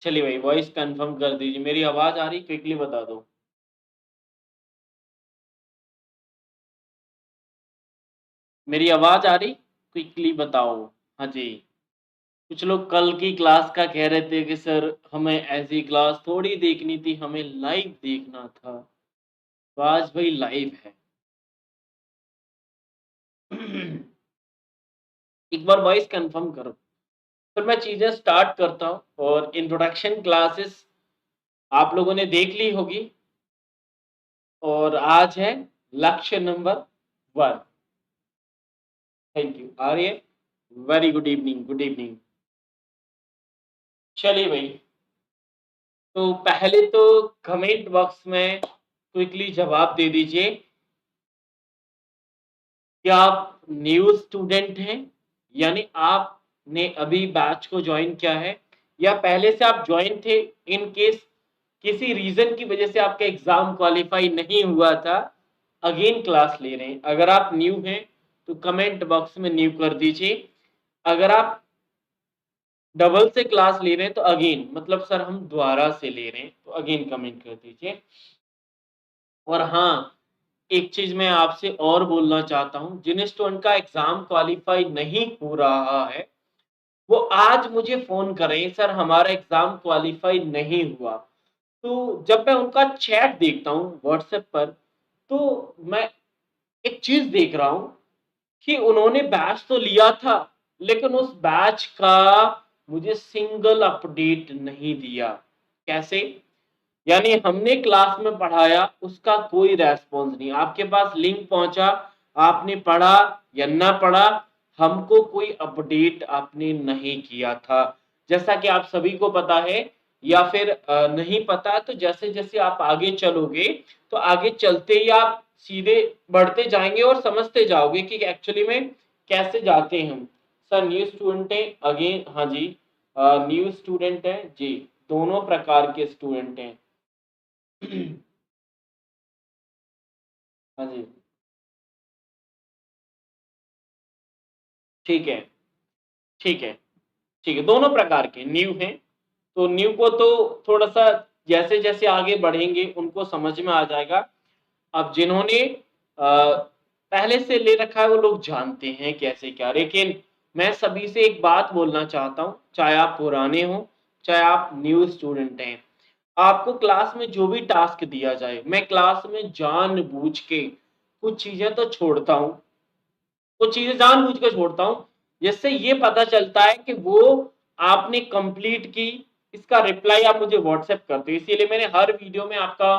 चलिए भाई voice confirm कर दीजिए। मेरी आवाज़ आ रही? क्विकली बता दो। मेरी आवाज़ आ रही? क्विकली बताओ। हाँ जी। कुछ लोग कल की क्लास का कह रहे थे कि सर हमें ऐसी क्लास थोड़ी देखनी थी, हमें लाइव देखना था। तो आज भाई लाइव है। एक बार वॉइस कंफर्म करो। फिर मैं चीज़ें स्टार्ट करता हूँ और इंट्रोडक्शन क्लासेस आप लोगों ने देख ली होगी और आज है लक्ष्य number 1। Thank you. Arya very good evening, good evening. चलिए भाई, तो पहले तो कमेंट बॉक्स में क्विकली जवाब दे दीजिए। क्या आप न्यू स्टूडेंट हैं? यानी आपने अभी बैच को ज्वाइन किया है या पहले से आप ज्वाइन थे, इन केस किसी रीजन की वजह से आपका एग्जाम क्वालिफाई नहीं हुआ था, अगेन क्लास ले रहे हैं। अगर आप न्यू हैं तो कमेंट बॉक्स में न्यू कर दीजिए। अगर आप डबल से क्लास ले रहे हैं तो अगेन, मतलब सर हम दोबारा से ले रहे हैं, तो अगेन कमेंट कर दीजिए। और हाँ, एक चीज मैं आपसे और बोलना चाहता हूँ, जिन स्टूडेंट का एग्जाम क्वालिफाई नहीं हो रहा है वो आज मुझे फोन करें, सर हमारा एग्जाम क्वालिफाई नहीं हुआ। तो जब मैं उनका चैट देखता हूँ व्हाट्सएप पर, तो मैं एक चीज देख रहा हूँ कि उन्होंने बैच तो लिया था लेकिन उस बैच का मुझे सिंगल अपडेट नहीं दिया। कैसे? यानी हमने क्लास में पढ़ाया, उसका कोई रेस्पॉन्स नहीं, आपके पास लिंक पहुंचा, आपने पढ़ा या ना पढ़ा, हमको कोई अपडेट आपने नहीं किया था। जैसा कि आप सभी को पता है, या फिर नहीं पता, तो जैसे जैसे आप आगे चलोगे तो आगे चलते ही आप सीधे बढ़ते जाएंगे और समझते जाओगे कि एक्चुअली में कैसे जाते हैं हम। सर न्यू स्टूडेंट है अगेन? हाँ जी, न्यू स्टूडेंट है जी, दोनों प्रकार के स्टूडेंट हैं। हाँ जी, ठीक है, ठीक है, ठीक है, दोनों प्रकार के न्यू हैं। तो न्यू को तो थोड़ा सा जैसे जैसे आगे बढ़ेंगे उनको समझ में आ जाएगा। अब जिन्होंने पहले से ले रखा है वो लोग जानते हैं कैसे क्या। लेकिन मैं सभी से एक बात बोलना चाहता हूँ, चाहे आप पुराने हो चाहे आप न्यू स्टूडेंट हैं, आपको क्लास में जो भी टास्क दिया जाए, मैं क्लास में जानबूझ के कुछ चीजें तो छोड़ता हूँ, कुछ चीजें जानबूझ के छोड़ता हूँ, जिससे ये पता चलता है कि वो आपने कंप्लीट की, इसका रिप्लाई आप मुझे व्हाट्सएप करते हो। इसीलिए मैंने हर वीडियो में आपका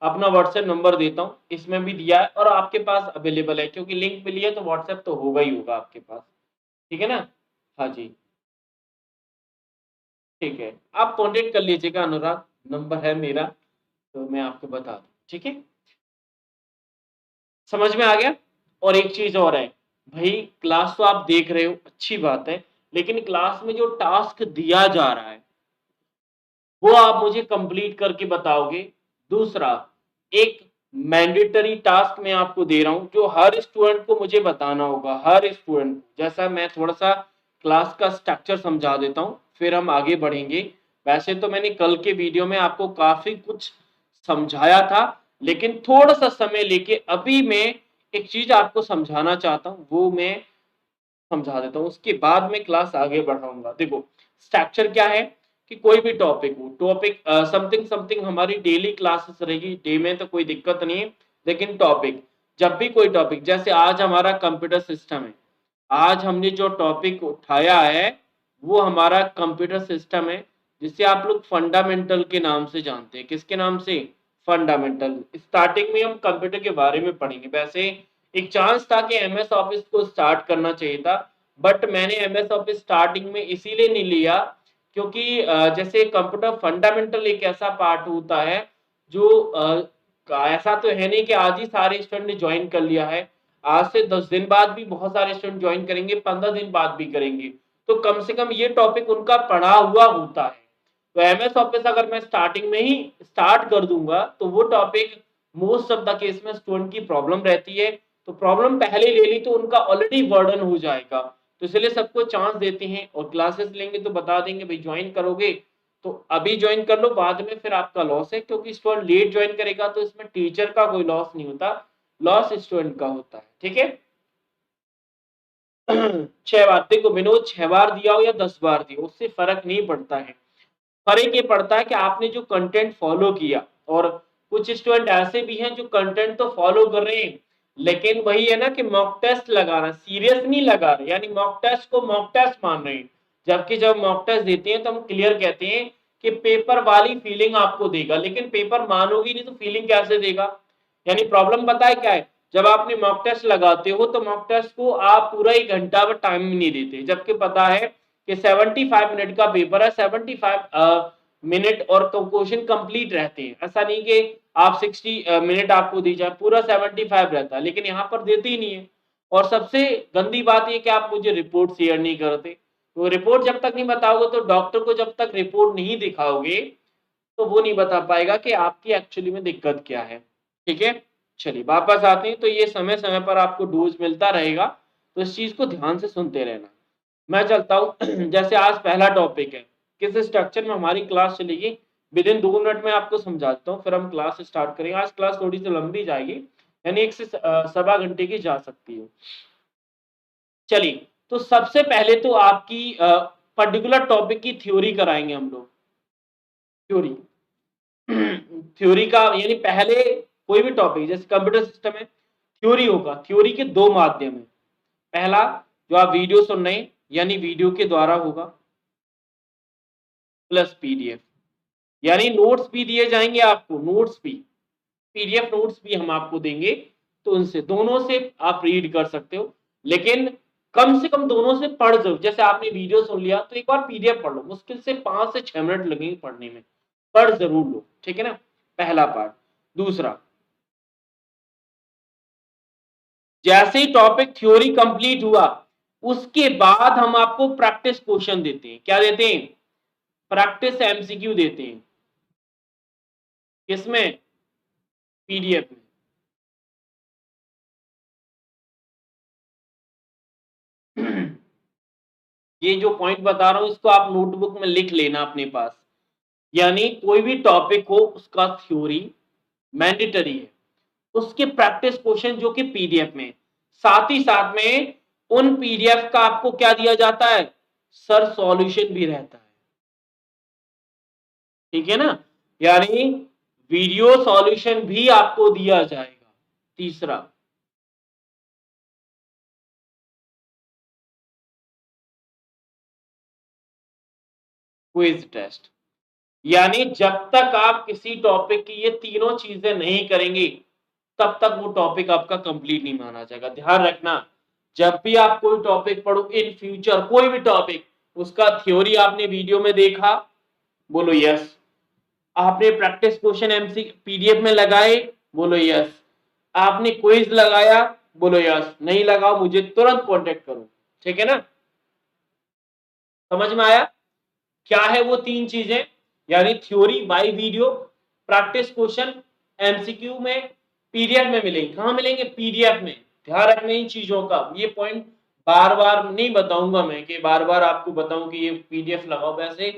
अपना व्हाट्सएप नंबर देता हूँ, इसमें भी दिया है और आपके पास अवेलेबल है, क्योंकि लिंक मिली है तो व्हाट्सएप तो होगा ही होगा आपके पास। ठीक है ना? हाँ जी, ठीक है, आप कॉन्टेक्ट कर लीजिएगा, अनुराग नंबर है मेरा, तो मैं आपको बता दूँ। ठीक है, समझ में आ गया? और एक चीज और है भाई, क्लास तो आप देख रहे हो, अच्छी बात है, लेकिन क्लास में जो टास्क दिया जा रहा है वो आप मुझे कंप्लीट करके बताओगे। दूसरा, एक मैंडेटरी टास्क मैं आपको दे रहा हूं जो हर स्टूडेंट को मुझे बताना होगा, हर स्टूडेंट। जैसा मैं थोड़ा सा क्लास का स्ट्रक्चर समझा देता हूं फिर हम आगे बढ़ेंगे। वैसे तो मैंने कल के वीडियो में आपको काफी कुछ समझाया था, लेकिन थोड़ा सा समय लेके अभी मैं एक चीज आपको समझाना चाहता हूं, वो मैं समझा देता हूँ, उसके बाद में क्लास आगे बढ़ाऊंगा। देखो स्ट्रक्चर क्या है कि कोई भी टॉपिक हो, टॉपिक समथिंग समथिंग हमारी डेली क्लासेस रहेगी, डे में तो कोई दिक्कत नहीं है, लेकिन टॉपिक, जब भी कोई टॉपिक, जैसे आज हमारा कंप्यूटर सिस्टम है, आज हमने जो टॉपिक उठाया है वो हमारा कंप्यूटर सिस्टम है, जिसे आप लोग फंडामेंटल के नाम से जानते हैं। किसके नाम से? फंडामेंटल। स्टार्टिंग में हम कंप्यूटर के बारे में पढ़ेंगे। वैसे एक चांस था कि एमएस ऑफिस को स्टार्ट करना चाहिए था, बट मैंने एमएस ऑफिस स्टार्टिंग में इसीलिए नहीं लिया क्योंकि जैसे कंप्यूटर फंडामेंटल एक ऐसा पार्ट होता है जो ऐसा तो है नहीं कि आज ही सारे स्टूडेंट ने ज्वाइन कर लिया है, आज से 10 दिन बाद भी बहुत सारे स्टूडेंट ज्वाइन करेंगे, 15 दिन बाद भी करेंगे, तो कम से कम ये टॉपिक उनका पढ़ा हुआ होता है। तो एमएस ऑफिस अगर मैं स्टार्टिंग में ही स्टार्ट कर दूंगा तो वो topic most of the case में स्टूडेंट की प्रॉब्लम रहती है, तो प्रॉब्लम पहले ले ली तो उनका ऑलरेडी बर्डन हो जाएगा। तो इसलिए सबको चांस देते हैं और क्लासेस लेंगे तो बता देंगे भाई ज्वाइन करोगे तो अभी ज्वाइन कर लो, बाद में फिर आपका लॉस है, क्योंकि स्टूडेंट लेट ज्वाइन करेगा तो इसमें टीचर का कोई लॉस नहीं होता, लॉस स्टूडेंट का होता है। ठीक है 6 बार देखो, विनोद 6 बार दिया हो या 10 बार दिया उससे फर्क नहीं पड़ता है। फर्क ये पड़ता है कि आपने जो कंटेंट फॉलो किया, और कुछ स्टूडेंट ऐसे भी हैं जो कंटेंट तो फॉलो कर रहे हैं, लेकिन वही है ना कि मॉक टेस्ट लगा रहा, सीरियस नहीं लगा रहे, यानी मॉक टेस्ट को मॉक टेस्ट मान रहे हैं। जबकि जब मॉक टेस्ट देते हैं तो हम क्लियर कहते हैं कि पेपर वाली फीलिंग आपको देगा, लेकिन पेपर मानोगी नहीं तो फीलिंग कैसे देगा। यानी प्रॉब्लम पता है क्या है, जब आपने मॉक टेस्ट लगाते हो तो मॉक टेस्ट को आप पूरा 1 घंटा पर टाइम नहीं देते, जबकि पता है कि 75 मिनट का पेपर है, 75 मिनट और क्वेश्चन कंप्लीट रहते हैं। ऐसा नहीं कि आप 60 मिनट आपको दी जाए, पूरा 75 रहता है, लेकिन यहाँ पर देते ही नहीं है। और सबसे गंदी बात ये कि आप मुझे रिपोर्ट शेयर नहीं करते, तो रिपोर्ट जब तक नहीं बताओगे तो डॉक्टर को जब तक रिपोर्ट नहीं दिखाओगे तो वो नहीं बता पाएगा कि आपकी एक्चुअली में दिक्कत क्या है। ठीक है चलिए वापस आते हैं, तो ये समय समय पर आपको डोज मिलता रहेगा, तो इस चीज को ध्यान से सुनते रहना। मैं चलता हूँ जैसे आज पहला टॉपिक है, किस स्ट्रक्चर में हमारी क्लास चलेगी, विद इन 2 मिनट में आपको समझाता हूँ, फिर हम क्लास स्टार्ट करेंगे। आज क्लास थोड़ी सी लंबी जाएगी, यानी 1 से सवा घंटे की जा सकती है। चलिए तो सबसे पहले तो आपकी पर्टिकुलर टॉपिक की थ्योरी कराएंगे हम लोग। थ्योरी थ्योरी का यानी पहले कोई भी टॉपिक जैसे कंप्यूटर सिस्टम है, थ्योरी होगा, थ्योरी के 2 माध्यम है। पहला जो आप वीडियो सुन रहे हैं यानी वीडियो के द्वारा होगा, प्लस पीडीएफ, यानी नोट्स भी दिए जाएंगे आपको, नोट्स भी, पीडीएफ नोट्स भी हम आपको देंगे, तो उनसे दोनों से आप रीड कर सकते हो, लेकिन कम से कम दोनों से पढ़ जरूर। जैसे आपने वीडियो सुन लिया तो एक बार पीडीएफ पढ़ लो, मुश्किल से 5 से 6 मिनट लगेंगे पढ़ने में, पढ़ जरूर लो। ठीक है ना, पहला पार्ट। दूसरा, जैसे ही टॉपिक थ्योरी कंप्लीट हुआ उसके बाद हम आपको प्रैक्टिस क्वेश्चन देते हैं। क्या देते हैं? प्रैक्टिस एमसीक्यू देते हैं। किसमें? पीडीएफ में। ये जो पॉइंट बता रहा हूं इसको आप नोटबुक में लिख लेना अपने पास, यानी कोई भी टॉपिक हो उसका थ्योरी मैंडेटरी है, उसके प्रैक्टिस क्वेश्चन जो कि पीडीएफ में, साथ ही साथ में उन पीडीएफ का आपको क्या दिया जाता है? सर सॉल्यूशन भी रहता है। ठीक है ना, यानी वीडियो सॉल्यूशन भी आपको दिया जाएगा। तीसरा, क्विज टेस्ट, यानी जब तक आप किसी टॉपिक की ये तीनों चीजें नहीं करेंगे तब तक वो टॉपिक आपका कंप्लीट नहीं माना जाएगा। ध्यान रखना, जब भी आप कोई टॉपिक पढ़ो इन फ्यूचर, कोई भी टॉपिक, उसका थ्योरी आपने वीडियो में देखा, बोलो यस। आपने प्रैक्टिस क्वेश्चन एमसी पीडीएफ में लगाए, बोलो यस। आपने क्विज लगाया, बोलो यस। नहीं लगाओ मुझे तुरंत कांटेक्ट करो। ठीक है ना, समझ में आया? क्या है वो 3 चीजें, यानी theory by video, practice question MCQ में पीडीएफ में मिलेंगे। कहां मिलेंगे? पीडीएफ में। ध्यान रखने इन चीजों का, ये पॉइंट बार बार नहीं बताऊंगा मैं कि बार बार आपको बताऊं कि ये पीडीएफ लगाओ। वैसे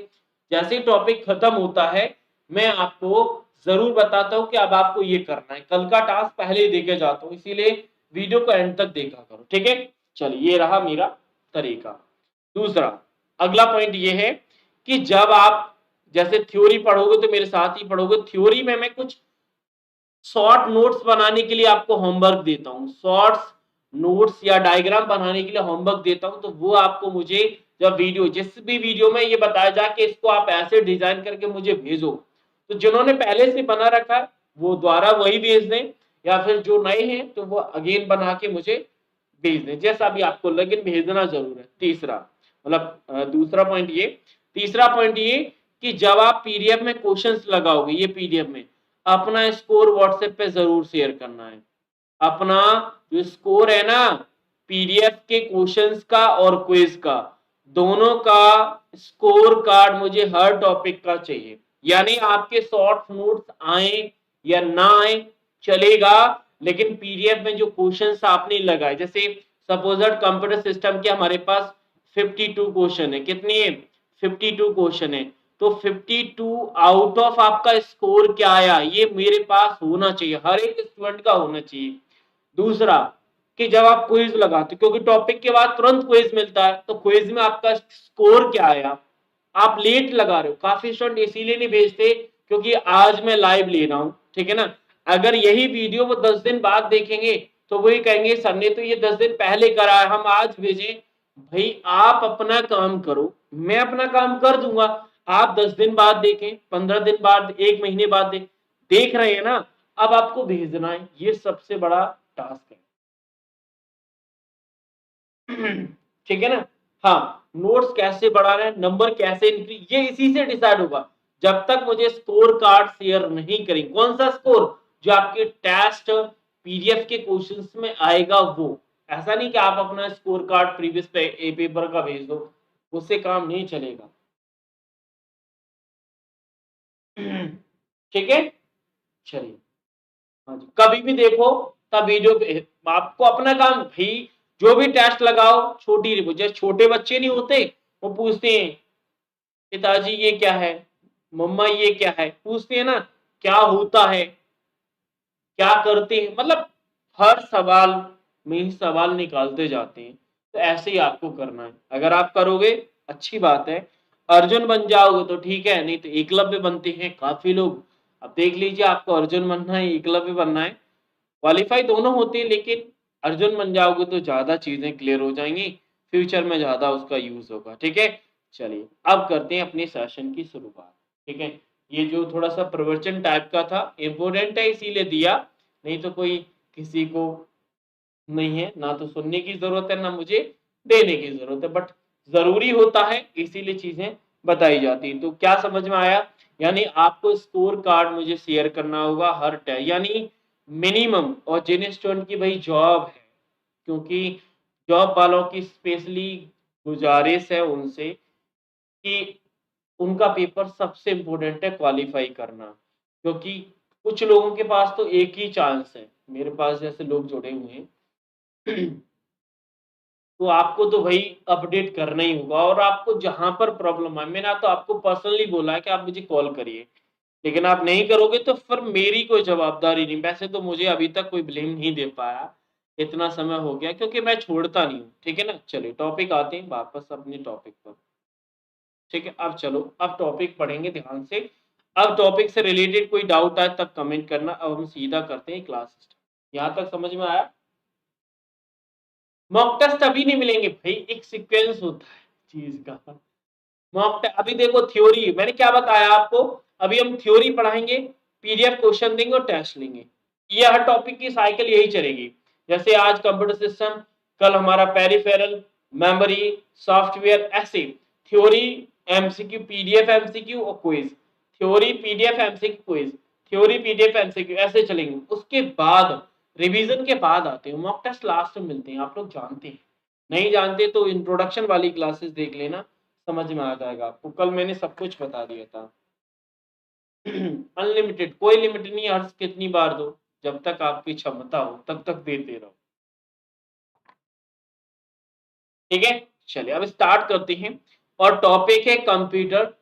जैसे टॉपिक खत्म होता है मैं आपको जरूर बताता हूं कि अब आपको ये करना है, कल का टास्क पहले ही देके जाता हूं, इसीलिए वीडियो को एंड तक देखा करो। ठीक है, चलिए ये रहा मेरा तरीका। दूसरा, अगला पॉइंट ये है कि जब आप जैसे थ्योरी पढ़ोगे तो मेरे साथ ही पढ़ोगे, थ्योरी में मैं कुछ शॉर्ट नोट्स बनाने के लिए आपको होमवर्क देता हूँ, शॉर्ट्स नोट्स या डायग्राम बनाने के लिए होमवर्क देता हूँ, तो वो आपको मुझे जब वीडियो, जिस भी वीडियो में ये बताया जाए कि इसको आप ऐसे डिजाइन करके मुझे भेजो, तो जिन्होंने पहले से बना रखा है वो द्वारा वही भेज दें, या फिर जो नए हैं तो वो अगेन बना के मुझे भेज दें, जैसा भी आपको, लेकिन भेजना जरूर है। तीसरा, मतलब दूसरा पॉइंट ये, तीसरा पॉइंट ये कि जब आप पीडीएफ में क्वेश्चंस लगाओगे, ये पीडीएफ में अपना स्कोर व्हाट्सएप पे जरूर शेयर करना है। अपना जो स्कोर है ना पीडीएफ के क्वेश्चंस का और क्विज का, दोनों का स्कोर कार्ड मुझे हर टॉपिक का चाहिए। यानी आपके शॉर्ट नोट्स आए या ना आए चलेगा, लेकिन पीडीएफ में जो क्वेश्चंस आपने लगाए, जैसे सपोजर कंप्यूटर सिस्टम के हमारे पास 52 क्वेश्चन है, कितनी है? 52 क्वेश्चन है, तो 52 आउट ऑफ आपका स्कोर क्या आया, ये मेरे पास होना चाहिए, हर एक स्टूडेंट का होना चाहिए। दूसरा कि जब आप क्विज लगाते हो, क्योंकि टॉपिक के बाद तुरंत क्विज मिलता है, तो क्विज में आपका स्कोर क्या आया। आप लेट लगा रहे हो, काफी स्टूडेंट इसीलिए नहीं भेजते क्योंकि आज मैं लाइव ले रहा हूं, ठीक है ना। अगर यही वीडियो वो 10 दिन बाद देखेंगे तो वही कहेंगे सर ने तो ये 10 दिन पहले करा है, हम आज भेजें। भाई आप अपना काम करो, मैं अपना काम कर दूंगा। आप 10 दिन बाद देखें, 15 दिन बाद, 1 महीने बाद देख रहे हैं ना, अब आपको भेजना है, ये सबसे बड़ा टास्क है। ठीक है ना। हाँ, नोट्स कैसे बढ़ाना है, नंबर कैसे इंक्रीज, ये इसी से डिसाइड होगा। जब तक मुझे स्कोर कार्ड शेयर नहीं करेंगे, कौन सा स्कोर, जो आपके टेस्ट पीडीएफ के क्वेश्चंस में आएगा वो। ऐसा नहीं कि आप अपना स्कोर कार्ड प्रीवियस पेपर का भेज दो, उससे काम नहीं चलेगा। ठीक है, चलिए। हाँ जी, कभी भी देखो तब वीडियो, आपको अपना काम भाई, जो भी टेस्ट लगाओ छोटी रिपोर्ट, जैसे छोटे बच्चे नहीं होते, वो पूछते हैं पिताजी ये क्या है, मम्मा ये क्या है, पूछते हैं ना, क्या होता है, क्या करते हैं, मतलब हर सवाल में ही सवाल निकालते जाते हैं। तो ऐसे ही आपको करना है, अगर आप करोगे अच्छी बात है। अर्जुन बन जाओगे तो ठीक है, नहीं तो एकलव्य बनते हैं काफी लोग। अब देख लीजिए, आपको अर्जुन बनना है, एकलव्य बनना है, क्वालिफाई दोनों होते हैं, लेकिन अर्जुन बन जाओगे तो ज्यादा चीजें क्लियर हो जाएंगी, फ्यूचर में ज्यादा उसका यूज होगा। ठीक है, चलिए अब करते हैं अपने सेशन की शुरुआत। ठीक है, ये जो थोड़ा सा प्रवचन टाइप का था, इम्पोर्टेंट है इसीलिए दिया, नहीं तो कोई किसी को नहीं है, ना तो सुनने की जरूरत है ना मुझे देने की जरूरत है, बट जरूरी होता है इसीलिए चीजें बताई जाती हैं। तो क्या समझ में आया, यानी आपको स्कोर कार्ड मुझे शेयर करना होगा हर टाइम, यानी मिनिमम, और जिन स्टूडेंट की भाई जॉब है, क्योंकि जॉब वालों की स्पेशली गुजारिश है उनसे कि उनका पेपर सबसे इम्पोर्टेंट है क्वालिफाई करना, क्योंकि कुछ लोगों के पास तो एक ही चांस है, मेरे पास जैसे लोग जुड़े हुए हैं, तो आपको तो भाई अपडेट करना ही होगा, और आपको जहां पर प्रॉब्लम है, मैंने तो आपको पर्सनली बोला है कि आप मुझे कॉल करिए, लेकिन आप नहीं करोगे तो फिर मेरी कोई जवाबदारी नहीं। वैसे तो मुझे अभी तक कोई ब्लेम नहीं दे पाया, इतना समय हो गया, क्योंकि मैं छोड़ता नहीं हूँ। ठीक है ना, चलिए टॉपिक आते हैं वापस अपने टॉपिक पर। ठीक है, अब चलो, अब टॉपिक पढ़ेंगे ध्यान से। अब टॉपिक से रिलेटेड कोई डाउट आए तब कमेंट करना, अब हम सीधा करते हैं क्लास सिस्टम। यहाँ तक समझ में आया। मॉक टेस्ट अभी नहीं मिलेंगे भाई, एक सीक्वेंस होता है चीज का। मॉक टेस्ट अभी देखो, थ्योरी मैंने क्या बताया आपको, अभी हम थ्योरी पढ़ाएंगे, पीडीएफ क्वेश्चन देंगे और टेस्ट लेंगे, ये हर टॉपिक की साइकिल यही चलेगी। जैसे आज कंप्यूटर सिस्टम, कल हमारा पेरिफेरल, मेमोरी, सॉफ्टवेयर, ऐसे थ्योरी, एमसीक्यू, पीडीएफ एमसीक्यू और quiz, theory PDF MCQ quiz, theory PDF MCQ, ऐसे चलेंगे। उसके बाद रिवीजन के बाद आते हैं मॉक टेस्ट, लास्ट में मिलते हैं, आप लोग जानते हैं। नहीं जानते तो इंट्रोडक्शन वाली क्लासेस देख लेना, समझ में आ जाएगा आपको, कल मैंने सब कुछ बता दिया था। अनलिमिटेड, कोई लिमिट नहीं, हर्ष कितनी बार दो, जब तक आपकी क्षमता हो तब तक देते रहो। ठीक है, चलिए अब स्टार्ट करते हैं, और टॉपिक है कंप्यूटर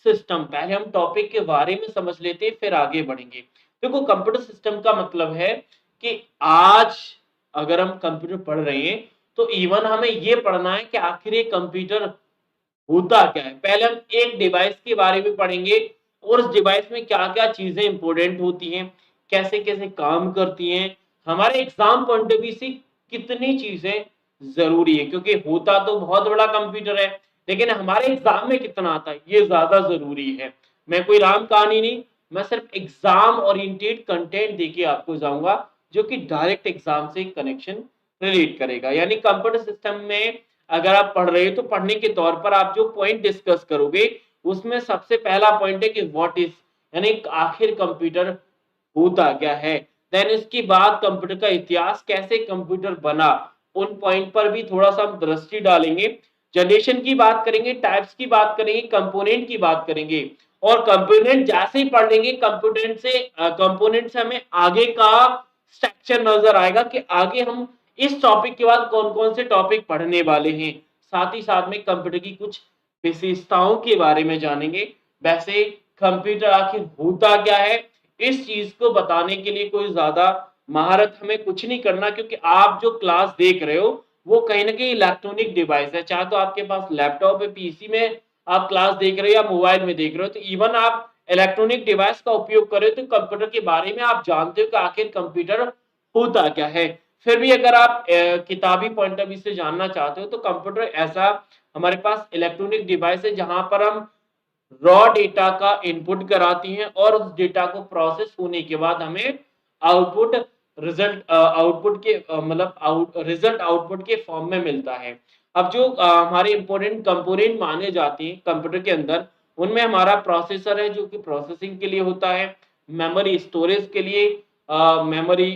सिस्टम। पहले हम टॉपिक के बारे में समझ लेते हैं, फिर आगे बढ़ेंगे। देखो, कंप्यूटर सिस्टम का मतलब है कि आज अगर हम कंप्यूटर पढ़ रहे हैं तो इवन हमें ये पढ़ना है कि आखिर ये कंप्यूटर होता क्या है। पहले हम एक डिवाइस के बारे में पढ़ेंगे, और उस डिवाइस में क्या क्या चीजें इंपॉर्टेंट होती हैं, कैसे कैसे काम करती हैं, हमारे एग्जाम पॉइंट ऑफ व्यू से कितनी चीजें जरूरी है, क्योंकि होता तो बहुत बड़ा कंप्यूटर है, लेकिन हमारे एग्जाम में कितना आता है ये ज्यादा जरूरी है। मैं कोई राम कहानी नहीं, मैं सिर्फ एग्जाम ओरिएंटेड कंटेंट देके आपको जाऊंगा, जो कि डायरेक्ट एग्जाम से कनेक्शन रिलेट करेगा। यानी कंप्यूटर सिस्टम में अगर आप पढ़ रहे हो तो पढ़ने के तौर पर आप जो पॉइंट डिस्कस करोगे, उसमें सबसे पहला पॉइंट है कि व्हाट इज, यानी आखिर कंप्यूटर होता क्या है। देन इसके बाद कंप्यूटर का इतिहास, कैसे कंप्यूटर बना, उन पॉइंट पर भी थोड़ा सा हम दृष्टि डालेंगे। जनरेशन की बात करेंगे, टाइप्स की बात करेंगे, कंपोनेंट की बात करेंगे, और कंपोनेंट जैसे ही पढ़ लेंगे, कंपोनेंट से हमें आगे का स्ट्रक्चर नजर आएगा कि आगे हम इस टॉपिक के बाद कौन कौन से टॉपिक पढ़ने वाले हैं। साथ ही साथ में कंप्यूटर की कुछ विशेषताओं के बारे में जानेंगे, वैसे कंप्यूटर आखिर होता क्या है, इस चीज को बताने के लिए कोई ज्यादा महारत हमें कुछ नहीं करना, क्योंकि आप जो क्लास देख रहे हो वो कहीं ना कहीं इलेक्ट्रॉनिक डिवाइस है, चाहे तो आपके पास लैपटॉप है, पीसी में आप क्लास देख रहे हो या मोबाइल में देख रहे हो, तो इवन आप इलेक्ट्रॉनिक डिवाइस का उपयोग कर रहे हो तो कंप्यूटर के बारे में आप जानते हो कि आखिर कंप्यूटर होता क्या है। फिर भी अगर आप किताबी पॉइंट ऑफ व्यू से जानना चाहते हो तो कंप्यूटर ऐसा हमारे पास इलेक्ट्रॉनिक डिवाइस है जहां पर हम रॉ डेटा का इनपुट कराती हैं और उस डेटा को प्रोसेस होने के बाद हमें आउटपुट आउटपुट के मतलब रिजल्ट आउटपुट के फॉर्म में मिलता है। अब जो हमारे इंपॉर्टेंट कंपोनेंट माने जाते हैं कंप्यूटर के अंदर, उनमें हमारा प्रोसेसर है जो कि प्रोसेसिंग के लिए होता है, मेमोरी स्टोरेज के लिए, मेमोरी,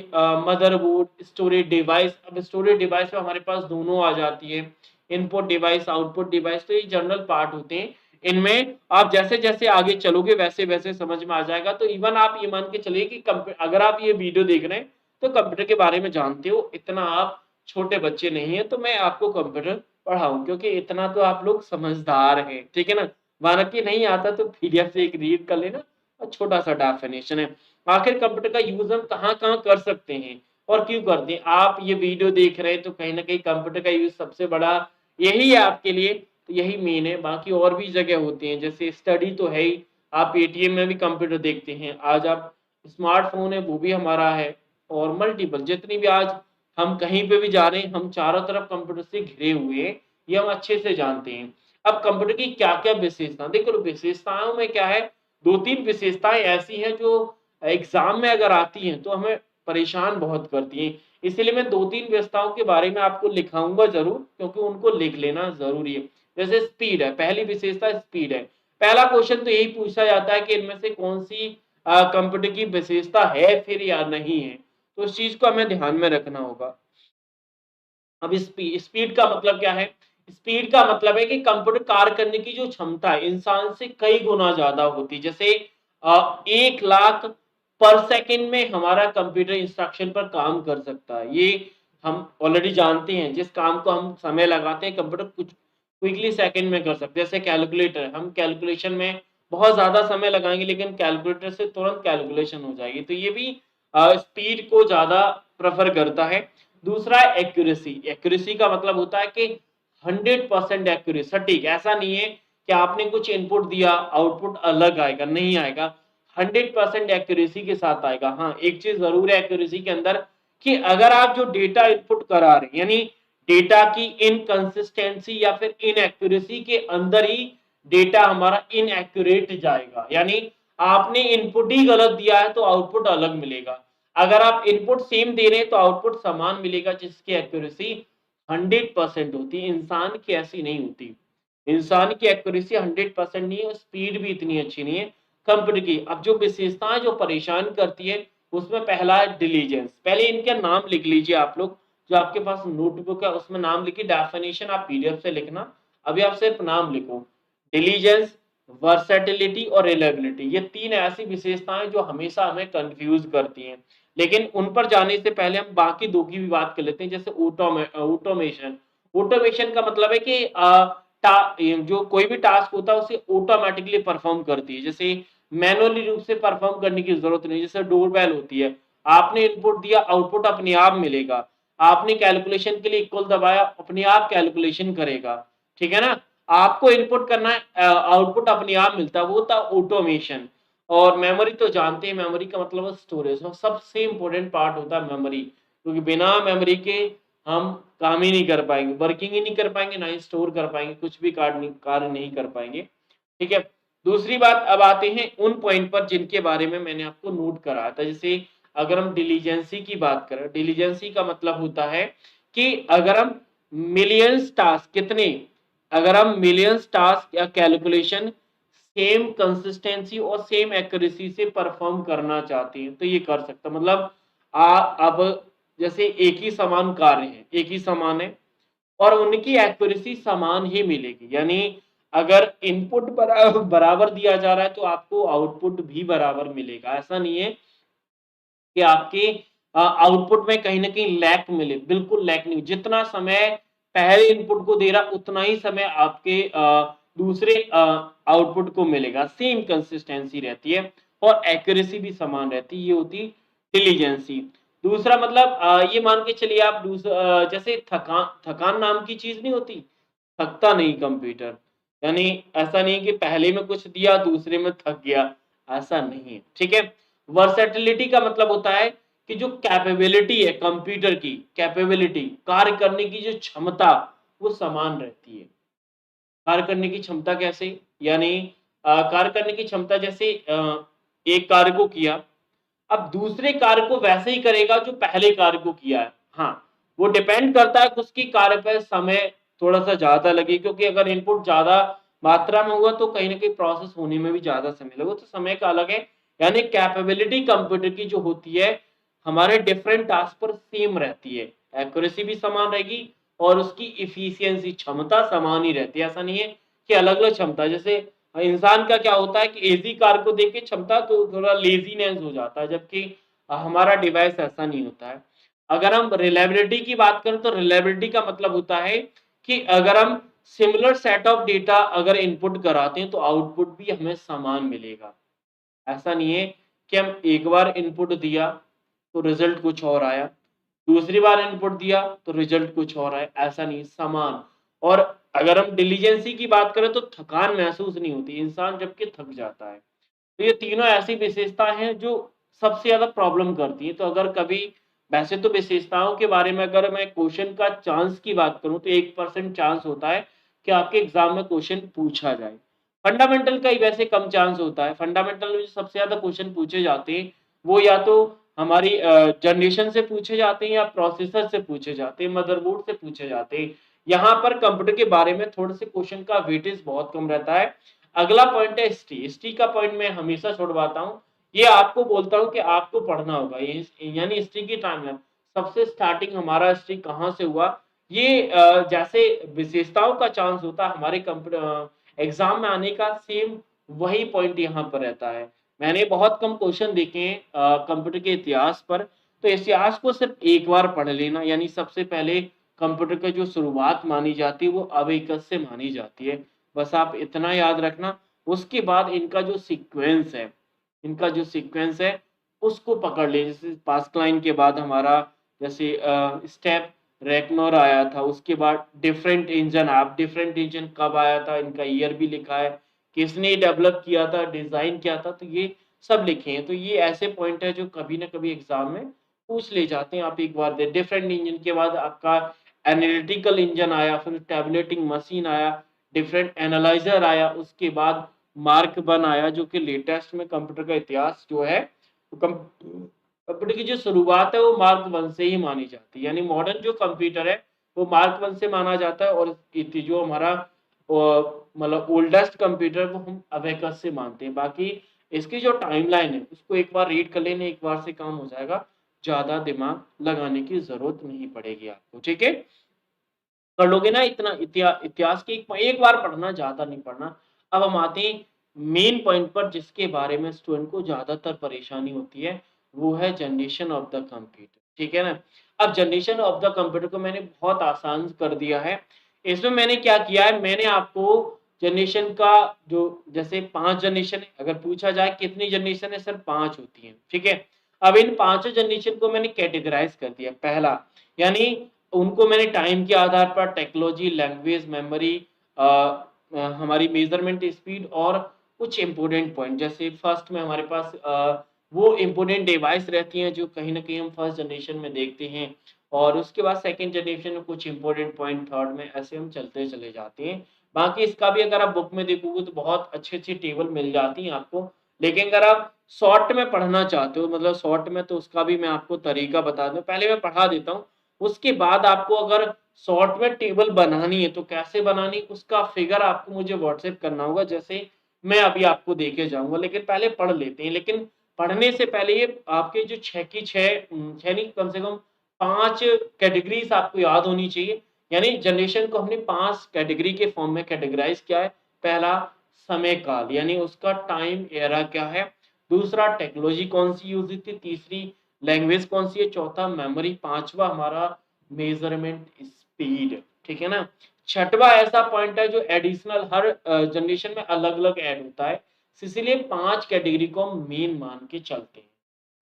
मदरबोर्ड, स्टोरेज डिवाइस। अब स्टोरेज डिवाइस में हमारे पास दोनों आ जाती है, इनपुट डिवाइस, आउटपुट डिवाइस, तो ये जनरल पार्ट होते हैं। इनमें आप जैसे-जैसे आगे चलोगे वैसे-वैसे समझ में आ जाएगा। तो इवन आप ये मान के चलिए कि अगर आप ये वीडियो देख रहे हैं, तो कंप्यूटर के बारे में जानते हो, इतना आप छोटे बच्चे नहीं हैं, तो मैं आपको कंप्यूटर पढ़ाऊँ, क्योंकि इतना तो आप लोग समझदार हैं, ठीक है ना? बाकी नहीं आता तो पीडीएफ से एक रीड कर लेना और छोटा-सा डेफिनेशन है। आखिर कंप्यूटर का यूज़ हम कहाँ-कहाँ कर सकते हैं और क्यों करते हैं? आप ये वीडियो देख रहे हैं तो कहीं न कहीं कंप्यूटर का यूज़ सबसे बड़ा यही है आपके लिए, तो यही मेन है। बाकी और भी जगह होती हैं, जैसे स्टडी तो है ही, आप एटीएम में भी कंप्यूटर देखते हैं। आज आप स्मार्टफ़ोन है वो भी हमारा है, और मल्टीपल जितनी भी आज हम कहीं पे भी जा रहे हैं, हम चारों तरफ कंप्यूटर से घिरे हुए हैं, ये हम अच्छे से जानते हैं। अब कंप्यूटर की क्या-क्या विशेषता, देखो विशेषताओं में क्या है, 2-3 विशेषताएँ ऐसी हैं जो एग्ज़ाम में अगर आती हैं तो हमें परेशान बहुत करती हैं। इसीलिए मैं 2-3 विशेषताओं के बारे में आपको लिखाऊँगा ज़रूर, क्योंकि उनको लिख लेना ज़रूरी है। जैसे स्पीड है, पहली विशेषता स्पीड है। पहला क्वेश्चन तो यही पूछा जाता है कि इनमें से कौन-सी कंप्यूटर की विशेषता है फिर या नहीं है? तो उस चीज़ को हमें ध्यान में रखना होगा। अब स्पीड का मतलब क्या है? स्पीड का मतलब है कि कंप्यूटर कार्य करने की जो क्षमता है, इंसान से कई गुना ज़्यादा होती है। जैसे 1 लाख पर सेकंड में हमारा कंप्यूटर इंस्ट्रक्शन पर काम कर सकता है। ये हम ऑलरेडी जानते हैं, जिस काम को हम समय लगाते हैं, कंप्यूटर कुछ क्विकली सेकंड में कर सकते हैं। जैसे कैलकुलेटर, हम कैलकुलेशन में बहुत ज़्यादा समय लगाएँगे, लेकिन कैलकुलेटर से तुरंत कैलकुलेशन हो जाएगी। तो ये भी स्पीड को ज़्यादा प्रेफ़र करता है। दूसरा है एक्यूरेसी। एक्यूरेसी का मतलब होता है कि 100% एक्यूरेट, सटीक। ऐसा नहीं है कि आपने कुछ इनपुट दिया, आउटपुट अलग आएगा, नहीं आएगा। 100% एक्यूरेसी के साथ आएगा। हाँ, एक चीज़ ज़रूर है एक्यूरेसी के अंदर, कि अगर आप जो डेटा इनपुट करा रहे हैं, यानी डेटा की इनकंसिस्टेंसी या फिर इनएक्यूरेसी के अंदर ही डेटा हमारा इनएक्यूरेट जाएगा। यानी आपने इनपुट ही गलत दिया है तो आउटपुट अलग मिलेगा। अगर आप इनपुट सेम दे रहे हैं तो आउटपुट समान मिलेगा, जिसकी एक्यूरेसी 100% होती है। इंसान की ऐसी नहीं होती। इंसान की एक्यूरेसी 100% नहीं है और स्पीड भी इतनी अच्छी नहीं है कंप्यूटर की। अब जो विशेषताएं जो परेशान करती है, उसमें पहला है डिलीजेंस। पहले इनका नाम लिख लीजिए आप लोग, जो आपके पास नोटबुक है उसमें नाम लिखिए, डेफिनेशन आप पीडीएफ से लिखना। अभी आप सिर्फ नाम लिखो। डिलीजेंस, वर्सेटिलिटी और रिलायबिलिटी, ये 3 ऐसी विशेषताएं जो हमेशा हमें कंफ्यूज करती हैं। लेकिन उन पर जाने से पहले हम बाकी 2 की भी बात कर लेते हैं, जैसे ऑटोमेशन। ऑटोमेशन का मतलब है कि जो कोई भी टास्क होता है उसे ऑटोमेटिकली परफॉर्म करती है। जैसे मैनुअली रूप से परफॉर्म करने की जरूरत नहीं, जैसे डोरबेल होती है, आपने इनपुट दिया, आउटपुट अपने आप मिलेगा। आपने कैलकुलेशन के लिए इक्वल दबाया, अपने आप कैलकुलेशन करेगा, ठीक है ना? आपको इनपुट करना है, आउटपुट अपने आप मिलता है, वो था ऑटोमेशन। और मेमोरी तो जानते हैं, मेमोरी का मतलब है स्टोरेज, और सबसे इम्पोर्टेंट पार्ट होता है मेमोरी, क्योंकि बिना मेमोरी के हम काम ही नहीं कर पाएँगे, वर्किंग ही नहीं कर पाएँगे, ना ही स्टोर कर पाएँगे, कुछ भी कार्य नहीं कर पाएँगे, ठीक है? दूसरी बात, अब आते हैं उन पॉइंट पर जिनके बारे में मैंने आपको नोट कराया था। जैसे अगर हम डिलीजेंसी की बात करें, डिलीजेंसी का मतलब होता है कि अगर हम मिलियंस टास्क कितने अगर हम मिलियंस टास्क या कैलकुलेशन सेम कंसिस्टेंसी और सेम एक्यूरेसी से परफॉर्म करना चाहते हैं तो ये कर सकता, मतलब अब जैसे एक ही समान कार्य है, एक ही समान है और उनकी एक्यूरेसी समान ही मिलेगी। यानी अगर इनपुट बराबर दिया जा रहा है तो आपको आउटपुट भी बराबर मिलेगा। ऐसा नहीं है कि आपके आउटपुट में कहीं न कहीं लैग मिले, बिल्कुल लैग नहीं। जितना समय पहले इनपुट को दे रहा उतना ही समय आपके दूसरे आउटपुट को मिलेगा, सेम कंसिस्टेंसी रहती है और एक्यूरेसी भी समान रहती है, ये होती डिलीजेंसी। दूसरा मतलब ये मान के चलिए आप जैसे थकान थकान नाम की चीज नहीं होती, थकता नहीं कंप्यूटर, यानी ऐसा नहीं कि पहले में कुछ दिया दूसरे में थक गया, ऐसा नहीं है, ठीक है। वर्सेटिलिटी का मतलब होता है कि जो कैपेबिलिटी है कंप्यूटर की, कैपेबिलिटी कार्य करने की जो क्षमता वो समान रहती है। कार्य करने की क्षमता कैसे? यानी कार्य करने की क्षमता जैसे एक कार्य को किया, अब दूसरे कार्य को वैसे ही करेगा जो पहले कार्य को किया है। हाँ, वो डिपेंड करता है कि उसकी कार्य पे समय थोड़ा-सा ज़्यादा लगे, क्योंकि अगर इनपुट ज़्यादा मात्रा में हुआ तो कहीं न कहीं प्रोसेस होने में भी ज़्यादा समय लगेगा, तो समय का अलग है। यानी कैपेबिलिटी कंप्यूटर की जो होती है, हमारे डिफरेंट टास्क पर सेम रहती है। एक्यूरेसी भी समान रहेगी और उसकी एफिशिएंसी क्षमता समान ही रहती है। ऐसा नहीं है कि अलग-अलग क्षमता, जैसे इंसान का क्या होता है कि एक ही कार को देख के क्षमता तो थोड़ा लेज़ीनेस हो जाता है, जबकि हमारा डिवाइस ऐसा नहीं होता है। अगर हम रिलायबिलिटी की बात करें तो रिलायबिलिटी का मतलब होता है कि अगर हम सिमिलर सेट ऑफ डेटा अगर इनपुट कराते हैं तो आउटपुट भी हमें समान मिलेगा। ऐसा नहीं है कि हम एक बार इनपुट दिया तो रिजल्ट कुछ और आया, दूसरी बार इनपुट दिया तो रिजल्ट कुछ और आया, ऐसा नहीं, समान। और अगर हम डिलीजेंसी की बात करें तो थकान महसूस नहीं होती, इंसान जबकि थक जाता है। तो ये तीनों ऐसी विशेषता हैं जो सबसे ज़्यादा प्रॉब्लम करती हैं। तो अगर कभी, वैसे तो विशेषताओं के बारे में अगर मैं क्वेश्चन का चांस की बात करूँ तो 1% चांस होता है कि आपके एग्ज़ाम में क्वेश्चन पूछा जाए। फंडामेंटल का ही वैसे कम चांस होता है। फंडामेंटल में जो सबसे ज़्यादा क्वेश्चन पूछे जाते हैं, वो या तो हमारी जनरेशन से पूछे जाते हैं या प्रोसेसर से पूछे जाते हैं, मदरबोर्ड से पूछे जाते हैं। यहाँ पर कंप्यूटर के बारे में थोड़े से क्वेश्चन का वेटेज बहुत कम रहता है। अगला पॉइंट है हिस्ट्री। हिस्ट्री का पॉइंट मैं हमेशा छुड़वाता हूँ। ये आपको बोलता हूँ कि आपको पढ़ना होगा। ये यानी हिस्ट्री की टाइमलाइन, सबसे स्टार्टिंग हमारा हिस्ट्री कहाँ से हुआ, ये जैसे विशेषताओं का चांस होता है हमारे एग्जाम में आने का, सेम वही पॉइंट यहाँ पर रहता है। मैंने बहुत कम क्वेश्चन देखे हैं कंप्यूटर के इतिहास पर, तो इतिहास को सिर्फ एक बार पढ़ लेना, यानी सबसे पहले कंप्यूटर का जो शुरुआत मानी जाती है वो अबेकस से मानी जाती है। बस आप इतना याद रखना। उसके बाद इनका जो सीक्वेंस है उसको पकड़ ले। जैसे पास्कलाइन के बाद हमारा जैसे स्टेप रैगनारोक आया था, उसके बाद डिफरेंट इंजन कब आया था, इनका ईयर भी लिखा है, किसने डेवलप किया था, डिजाइन किया था, तो ये सब लिखे हैं। तो ये ऐसे पॉइंट है जो कभी ना कभी एग्जाम में पूछ ले जाते हैं। आप एक बार दे, डिफरेंट इंजन के बाद आपका एनालिटिकल इंजन आया, फिर टैबलेटिंग मशीन आया, डिफरेंट एनालाइजर आया, उसके बाद मार्क वन आया, जो कि लेटेस्ट में कंप्यूटर का इतिहास जो है, कंप्यूटर की जो शुरुआत है वो मार्क वन से ही मानी जाती है। यानी मॉडर्न जो कंप्यूटर है वो मार्क वन से माना जाता है, और जो हमारा मतलब ओल्डेस्ट कंप्यूटर वो हम अबेकस से मानते हैं। बाकी इसकी जो टाइमलाइन है उसको एक बार रीड कर लेने, एक बार से काम हो जाएगा, ज्यादा दिमाग लगाने की जरूरत नहीं पड़ेगी आपको, ठीक है। कर लोगे ना इतना, इतिहास की एक बार पढ़ना, ज्यादा नहीं पढ़ना। अब हम आते हैं मेन पॉइंट पर जिसके बारे में स्टूडेंट को ज्यादातर परेशानी होती है, वो है जनरेशन ऑफ द कंप्यूटर, ठीक है ना। अब जनरेशन ऑफ द कंप्यूटर को मैंने बहुत आसान कर दिया है। इसमें मैंने क्या किया है, मैंने आपको जनरेशन का जो, जैसे 5 जनरेशन है, अगर पूछा जाए कितनी जनरेशन है, सर 5 होती है, ठीक है। अब इन पांचों जनरेशन को मैंने कैटेगराइज कर दिया। पहला, यानी उनको मैंने टाइम के आधार पर टेक्नोलॉजी, लैंग्वेज, मेमोरी, हमारी मेजरमेंट स्पीड और कुछ इंपोर्टेंट पॉइंट, जैसे फर्स्ट में हमारे पास वो इंपोर्टेंट डिवाइस रहती हैं जो कहीं ना कहीं हम फर्स्ट जनरेशन में देखते हैं, और उसके बाद सेकंड जनरेशन में कुछ इंपोर्टेंट पॉइंट, थर्ड में, ऐसे हम चलते चले जाते हैं। बाकी इसका भी अगर आप बुक में देखोगे तो बहुत अच्छी अच्छी टेबल मिल जाती हैं आपको। लेकिन अगर आप शॉर्ट में पढ़ना चाहते हो, मतलब शॉर्ट में, तो उसका भी मैं आपको तरीका बता दूं, पहले मैं पढ़ा देता हूँ। उसके बाद आपको अगर शॉर्ट में टेबल बनानी है तो कैसे बनानी, उसका फिगर आपको मुझे व्हाट्सएप करना होगा, जैसे मैं अभी आपको देके जाऊंगा। लेकिन पहले पढ़ लेते हैं। लेकिन पढ़ने से पहले ये आपके जो 6 की 6 नहीं, कम से कम 5 कैटेगरीज आपको याद होनी चाहिए। यानी जनरेशन को हमने 5 कैटेगरी के फॉर्म में कैटेगराइज किया है। पहला, समय काल, यानी उसका टाइम एरा क्या है। दूसरा, टेक्नोलॉजी कौन सी यूज हुई थी। तीसरी, लैंग्वेज कौन सी है। चौथा, मेमोरी। पांचवा हमारा मेजरमेंट स्पीड, ठीक है ना। छठवां ऐसा पॉइंट है जो एडिशनल हर जनरेशन में अलग अलग ऐड होता है, इसलिए 5 कैटेगरी को हम मेन मान के चलते हैं।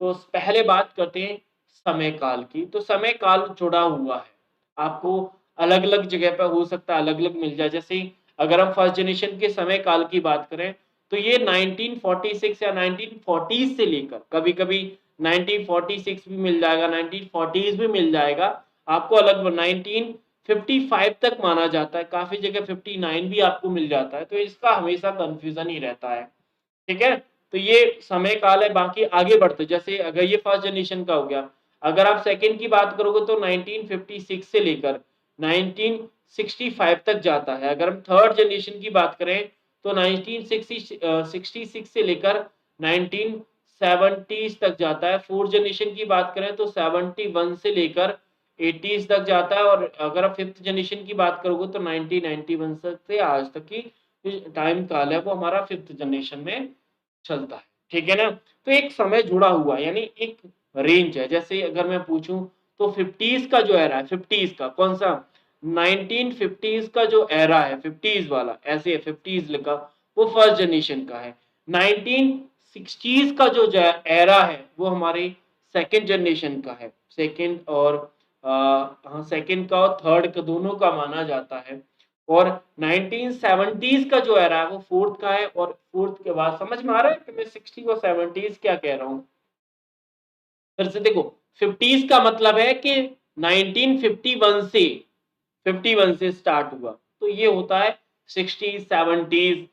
तो पहले बात करते हैं समय काल की। तो समय काल जुड़ा हुआ है, आपको अलग अलग जगह पर हो सकता है अलग अलग मिल जाए। जैसे अगर हम फर्स्ट जनरेशन के समय काल की बात करें तो ये 1946 या 1940 से लेकर कभी-कभी 1946 भी मिल जाएगा, 1940s भी मिल जाएगा, आपको अलग 1955 तक माना जाता है, काफ़ी जगह 59 भी आपको मिल जाता है, तो इसका हमेशा कन्फ्यूज़न ही रहता है, ठीक है? तो ये समय काल है, बाकी आगे बढ़ते जैसे अगर ये फर्स्ट जनरेशन का हो गया, अगर आप सेकंड की बात करोगे तो 1956 से लेकर 1965 तक जाता है। अगर हम थर्ड जनरेशन की बात करें तो 66 से लेकर 1970s तक जाता है। फोर्थ जनरेशन की बात करें तो 71 से लेकर 80s तक जाता है और अगर आप फिफ्थ जनरेशन की बात करोगे तो 1991 से आज तक की टाइम काल है वो हमारा फिफ्थ जनरेशन में चलता है, ठीक है ना? तो एक समय जुड़ा हुआ है, यानी एक रेंज है। जैसे अगर मैं पूछूं तो 50s का जो एरा है, 50s का कौन सा, 1950s का जो एरा है 50s वाला, ऐसे है 50s लिखा, वो फर्स्ट जनरेशन का है। 1960s का जो एरा है वो हमारे सेकंड जनरेशन का है। सेकंड और हाँ, सेकंड का और थर्ड का दोनों का माना जाता है। और 1970s का जो एरा है वो फोर्थ का है। और फोर्थ के बाद समझ में आ रहा है कि मैं 60 और 70s क्या कह रहा हूँ? फिर से देखो, 50s का मतलब है कि 1951 से 51 से स्टार्ट हुआ, तो ये होता है 60s 70s।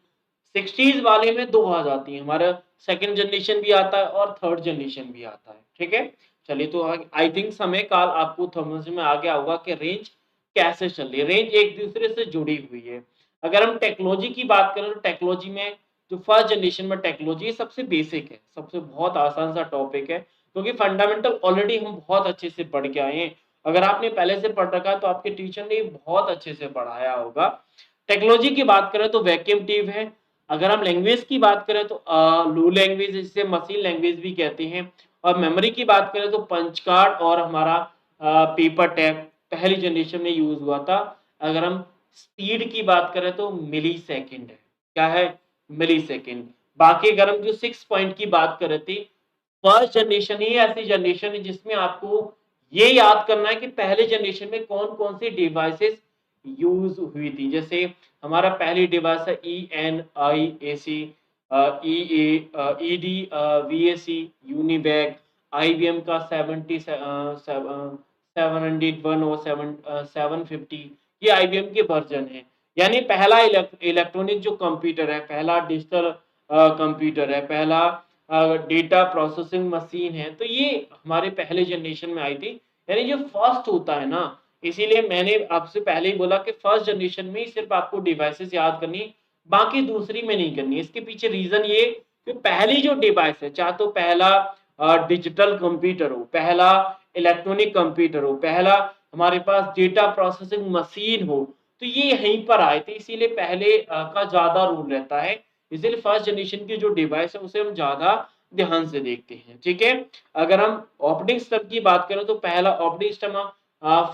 60s वाले में दो आ जाती है, हमारा सेकंड जनरेशन भी आता है और थर्ड जनरेशन भी आता है, ठीक है? चलिए, तो आई थिंक समय काल आपको समझ में आ गया होगा कि रेंज कैसे चल रही है। रेंज एक दूसरे से जुड़ी हुई है। अगर हम टेक्नोलॉजी की बात करें तो टेक्नोलॉजी में जो फर्स्ट जनरेशन में टेक्नोलॉजी सबसे बेसिक है, सबसे बहुत आसान सा टॉपिक है, क्योंकि फंडामेंटल ऑलरेडी हम बहुत अच्छे से पढ़ के आए हैं। अगर आपने पहले से पढ़ रखा है तो आपके टीचर ने बहुत अच्छे से पढ़ाया होगा। टेक्नोलॉजी की बात करें तो वैक्यूम ट्यूब है। अगर हम लैंग्वेज की बात करें तो लो लैंग्वेज, जिसे मशीन लैंग्वेज भी कहते हैं। और मेमोरी की बात करें तो पंच कार्ड और हमारा पेपर टैप पहली जनरेशन में यूज हुआ था। अगर हम स्पीड की बात करें तो मिली सेकेंड है। क्या है? मिली सेकेंड। बाकी अगर हम जो 6 पॉइंट की बात कर रहे थे, फर्स्ट जनरेशन ही ऐसी जनरेशन है जिसमें आपको ये याद करना है कि पहले जनरेशन में कौन-कौन सी डिवाइसेस यूज हुई थी। जैसे हमारा पहली डिवाइस है ENIAC, ED, VAC, UNIVAC, IBM का 701 और 750, ये IBM के वर्जन है। यानी पहला इलेक्ट्रॉनिक जो कंप्यूटर है, पहला डिजिटल कंप्यूटर है, पहला डेटा प्रोसेसिंग मशीन है, तो ये हमारे पहले जनरेशन में आई थी। यानी जो फर्स्ट होता है ना, इसीलिए मैंने आपसे पहले ही बोला कि फर्स्ट जनरेशन में ही सिर्फ आपको डिवाइसेस याद करनी है, बाकी दूसरी में नहीं करनी है। इसके पीछे रीजन ये कि पहली जो डिवाइस है, चाहे तो पहला डिजिटल कंप्यूटर हो, पहला इलेक्ट्रॉनिक कंप्यूटर हो, पहला हमारे पास डेटा प्रोसेसिंग मशीन हो, तो ये यहीं पर आए थे, इसीलिए पहले का ज्यादा रोल रहता है। इसीलिए फर्स्ट जनरेशन की जो डिवाइस है उसे हम ज्यादा ध्यान से देखते हैं, ठीक है? अगर हम ऑपरेटिंग सिस्टम की बात करें तो पहला ऑपरेटिंग सिस्टम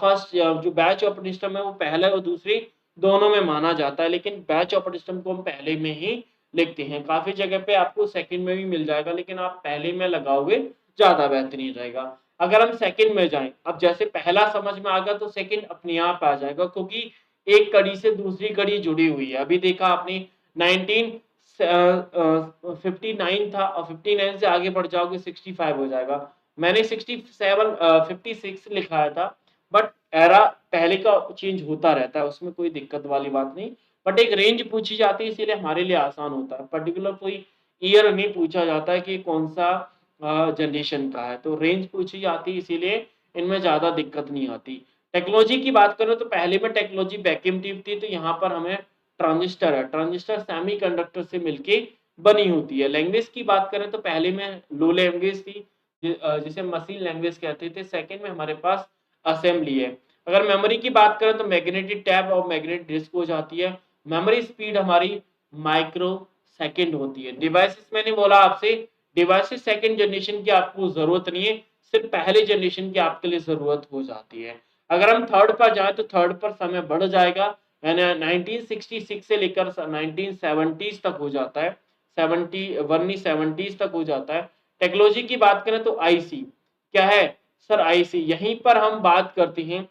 फर्स्ट जो बैच ऑपरेटिंग सिस्टम है वो पहला और दूसरी दोनों में माना जाता है, लेकिन बैच ऑपरेटिंग सिस्टम को हम पहले में ही लिखते हैं। काफी जगह पे आपको सेकंड में भी मिल जाएगा, लेकिन आप पहले में लगाओगे ज्यादा बेहतरीन रहेगा। अगर हम सेकंड में जाएं, अब जैसे पहला समझ में आ गया तो सेकंड अपने आप आ जाएगा, क्योंकि एक कड़ी से दूसरी कड़ी जुड़ी हुई है। अभी देखा आपने 19 59 था और 59 से आगे बढ़ जाओगे 65 हो जाएगा। मैंने 67 56 लिखाया था, बट एरा पहले का चेंज होता रहता है, उसमें कोई दिक्कत वाली बात नहीं। बट एक रेंज पूछी जाती है, इसीलिए हमारे लिए आसान होता है। पर्टिकुलर कोई ईयर नहीं पूछा जाता है कि कौन सा जनरेशन का है, तो रेंज पूछी जाती है, इसीलिए इनमें ज्यादा दिक्कत नहीं आती। टेक्नोलॉजी की बात करें तो पहले में टेक्नोलॉजी वैक्यूम ट्यूब थी, तो यहाँ पर हमें ट्रांजिस्टर है। ट्रांजिस्टर सेमीकंडक्टर से मिलके बनी होती है। लैंग्वेज की बात करें तो पहले में लो लैंग्वेज थी, जिसे मशीन लैंग्वेज कहते थे। सेकंड में हमारे पास असेंबली है। अगर मेमोरी की बात करें तो मैग्नेटिक टैब और मैग्नेटिक डिस्क हो जाती है। मेमोरी स्पीड हमारी माइक्रो सेकंड होती है। डिवाइसेस मैंने बोला आपसे, डिवाइसेस सेकंड जनरेशन की आपको जरूरत नहीं है, सिर्फ पहले जनरेशन की आपके लिए जरूरत हो जाती है। अगर हम थर्ड पर जाए तो थर्ड पर समय बढ़ जाएगा, यानी 1966 से लेकर 1970s तक हो जाता है, 70s तक हो जाता है। टेक्नोलॉजी की बात करें तो आईसी क्या है सर, आईसी यहीं पर हम बात करते हैं,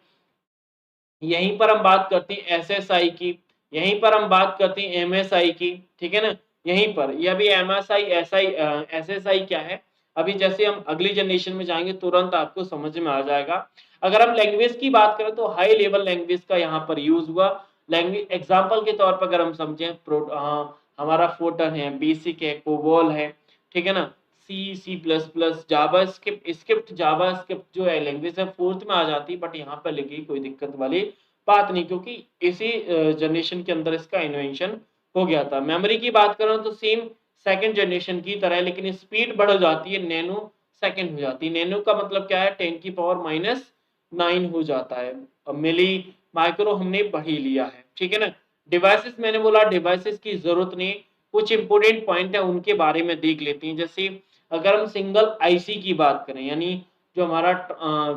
यहीं पर हम बात करते हैं एसएसआई की, यहीं पर हम बात करते हैं एमएसआई की, ठीक है ना? यहीं पर ये अभी एमएसआई एसआई एसएसआई क्या है, अभी जैसे हम अगली जनरेशन में जाएंगे तुरंत आपको समझ में आ जाएगा। अगर हम लैंग्वेज की बात करें तो हाई लेवल लैंग्वेज का यहाँ पर यूज हुआ। लैंग्वेज एग्जाम्पल के तौर पर अगर हम समझें हमारा फोर्टन है, बेसिक है, कोबोल है, ठीक है ना, सी, सी प्लस प्लस, जावा स्क्रिप्ट जावा स्क्रिप्ट जो है लैंग्वेज है फोर्थ में आ जाती है, बट यहाँ पर लिखी कोई दिक्कत वाली बात नहीं, क्योंकि इसी जनरेशन के अंदर इसका इन्वेंशन हो गया था। मेमोरी की बात करें तो सेम सेकंड जनरेशन की तरह, लेकिन स्पीड बढ़ जाती है, नैनो सेकंड हो जाती है। नैनो का मतलब क्या है, 10 की पावर -9 हो जाता है। अब मिली माइक्रो हमने पढ़ ही लिया है, ठीक है ना। डिवाइसेस मैंने बोला डिवाइसेस की जरूरत नहीं, कुछ इंपोर्टेंट पॉइंट है उनके बारे में देख लेते हैं। जैसे अगर हम सिंगल आईसी की बात करें, यानी जो हमारा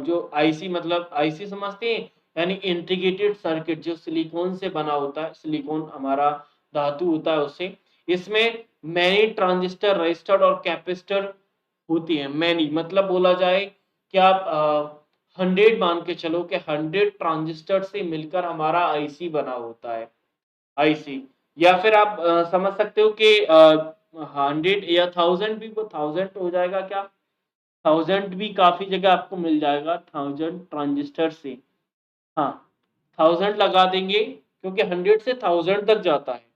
जो आईसी मतलब आईसी समझते हैं, यानी इंटीग्रेटेड सर्किट, जो सिलिकॉन से बना होता है, सिलिकॉन हमारा धातु होता है उससे। इसमें मैनी ट्रांजिस्टर, रजिस्टर और कैपेसिटर होती है। मैनी मतलब बोला जाए कि आप 100 मान के चलो कि 100 ट्रांजिस्टर से मिलकर हमारा आईसी बना होता है, आईसी। या फिर आप समझ सकते हो कि 100 या 1000 भी, वो 1000 हो जाएगा क्या, 1000 भी काफी जगह आपको मिल जाएगा 1000 ट्रांजिस्टर से। हाँ, 1000 लगा देंगे क्योंकि 100 से 1000 तक जाता है।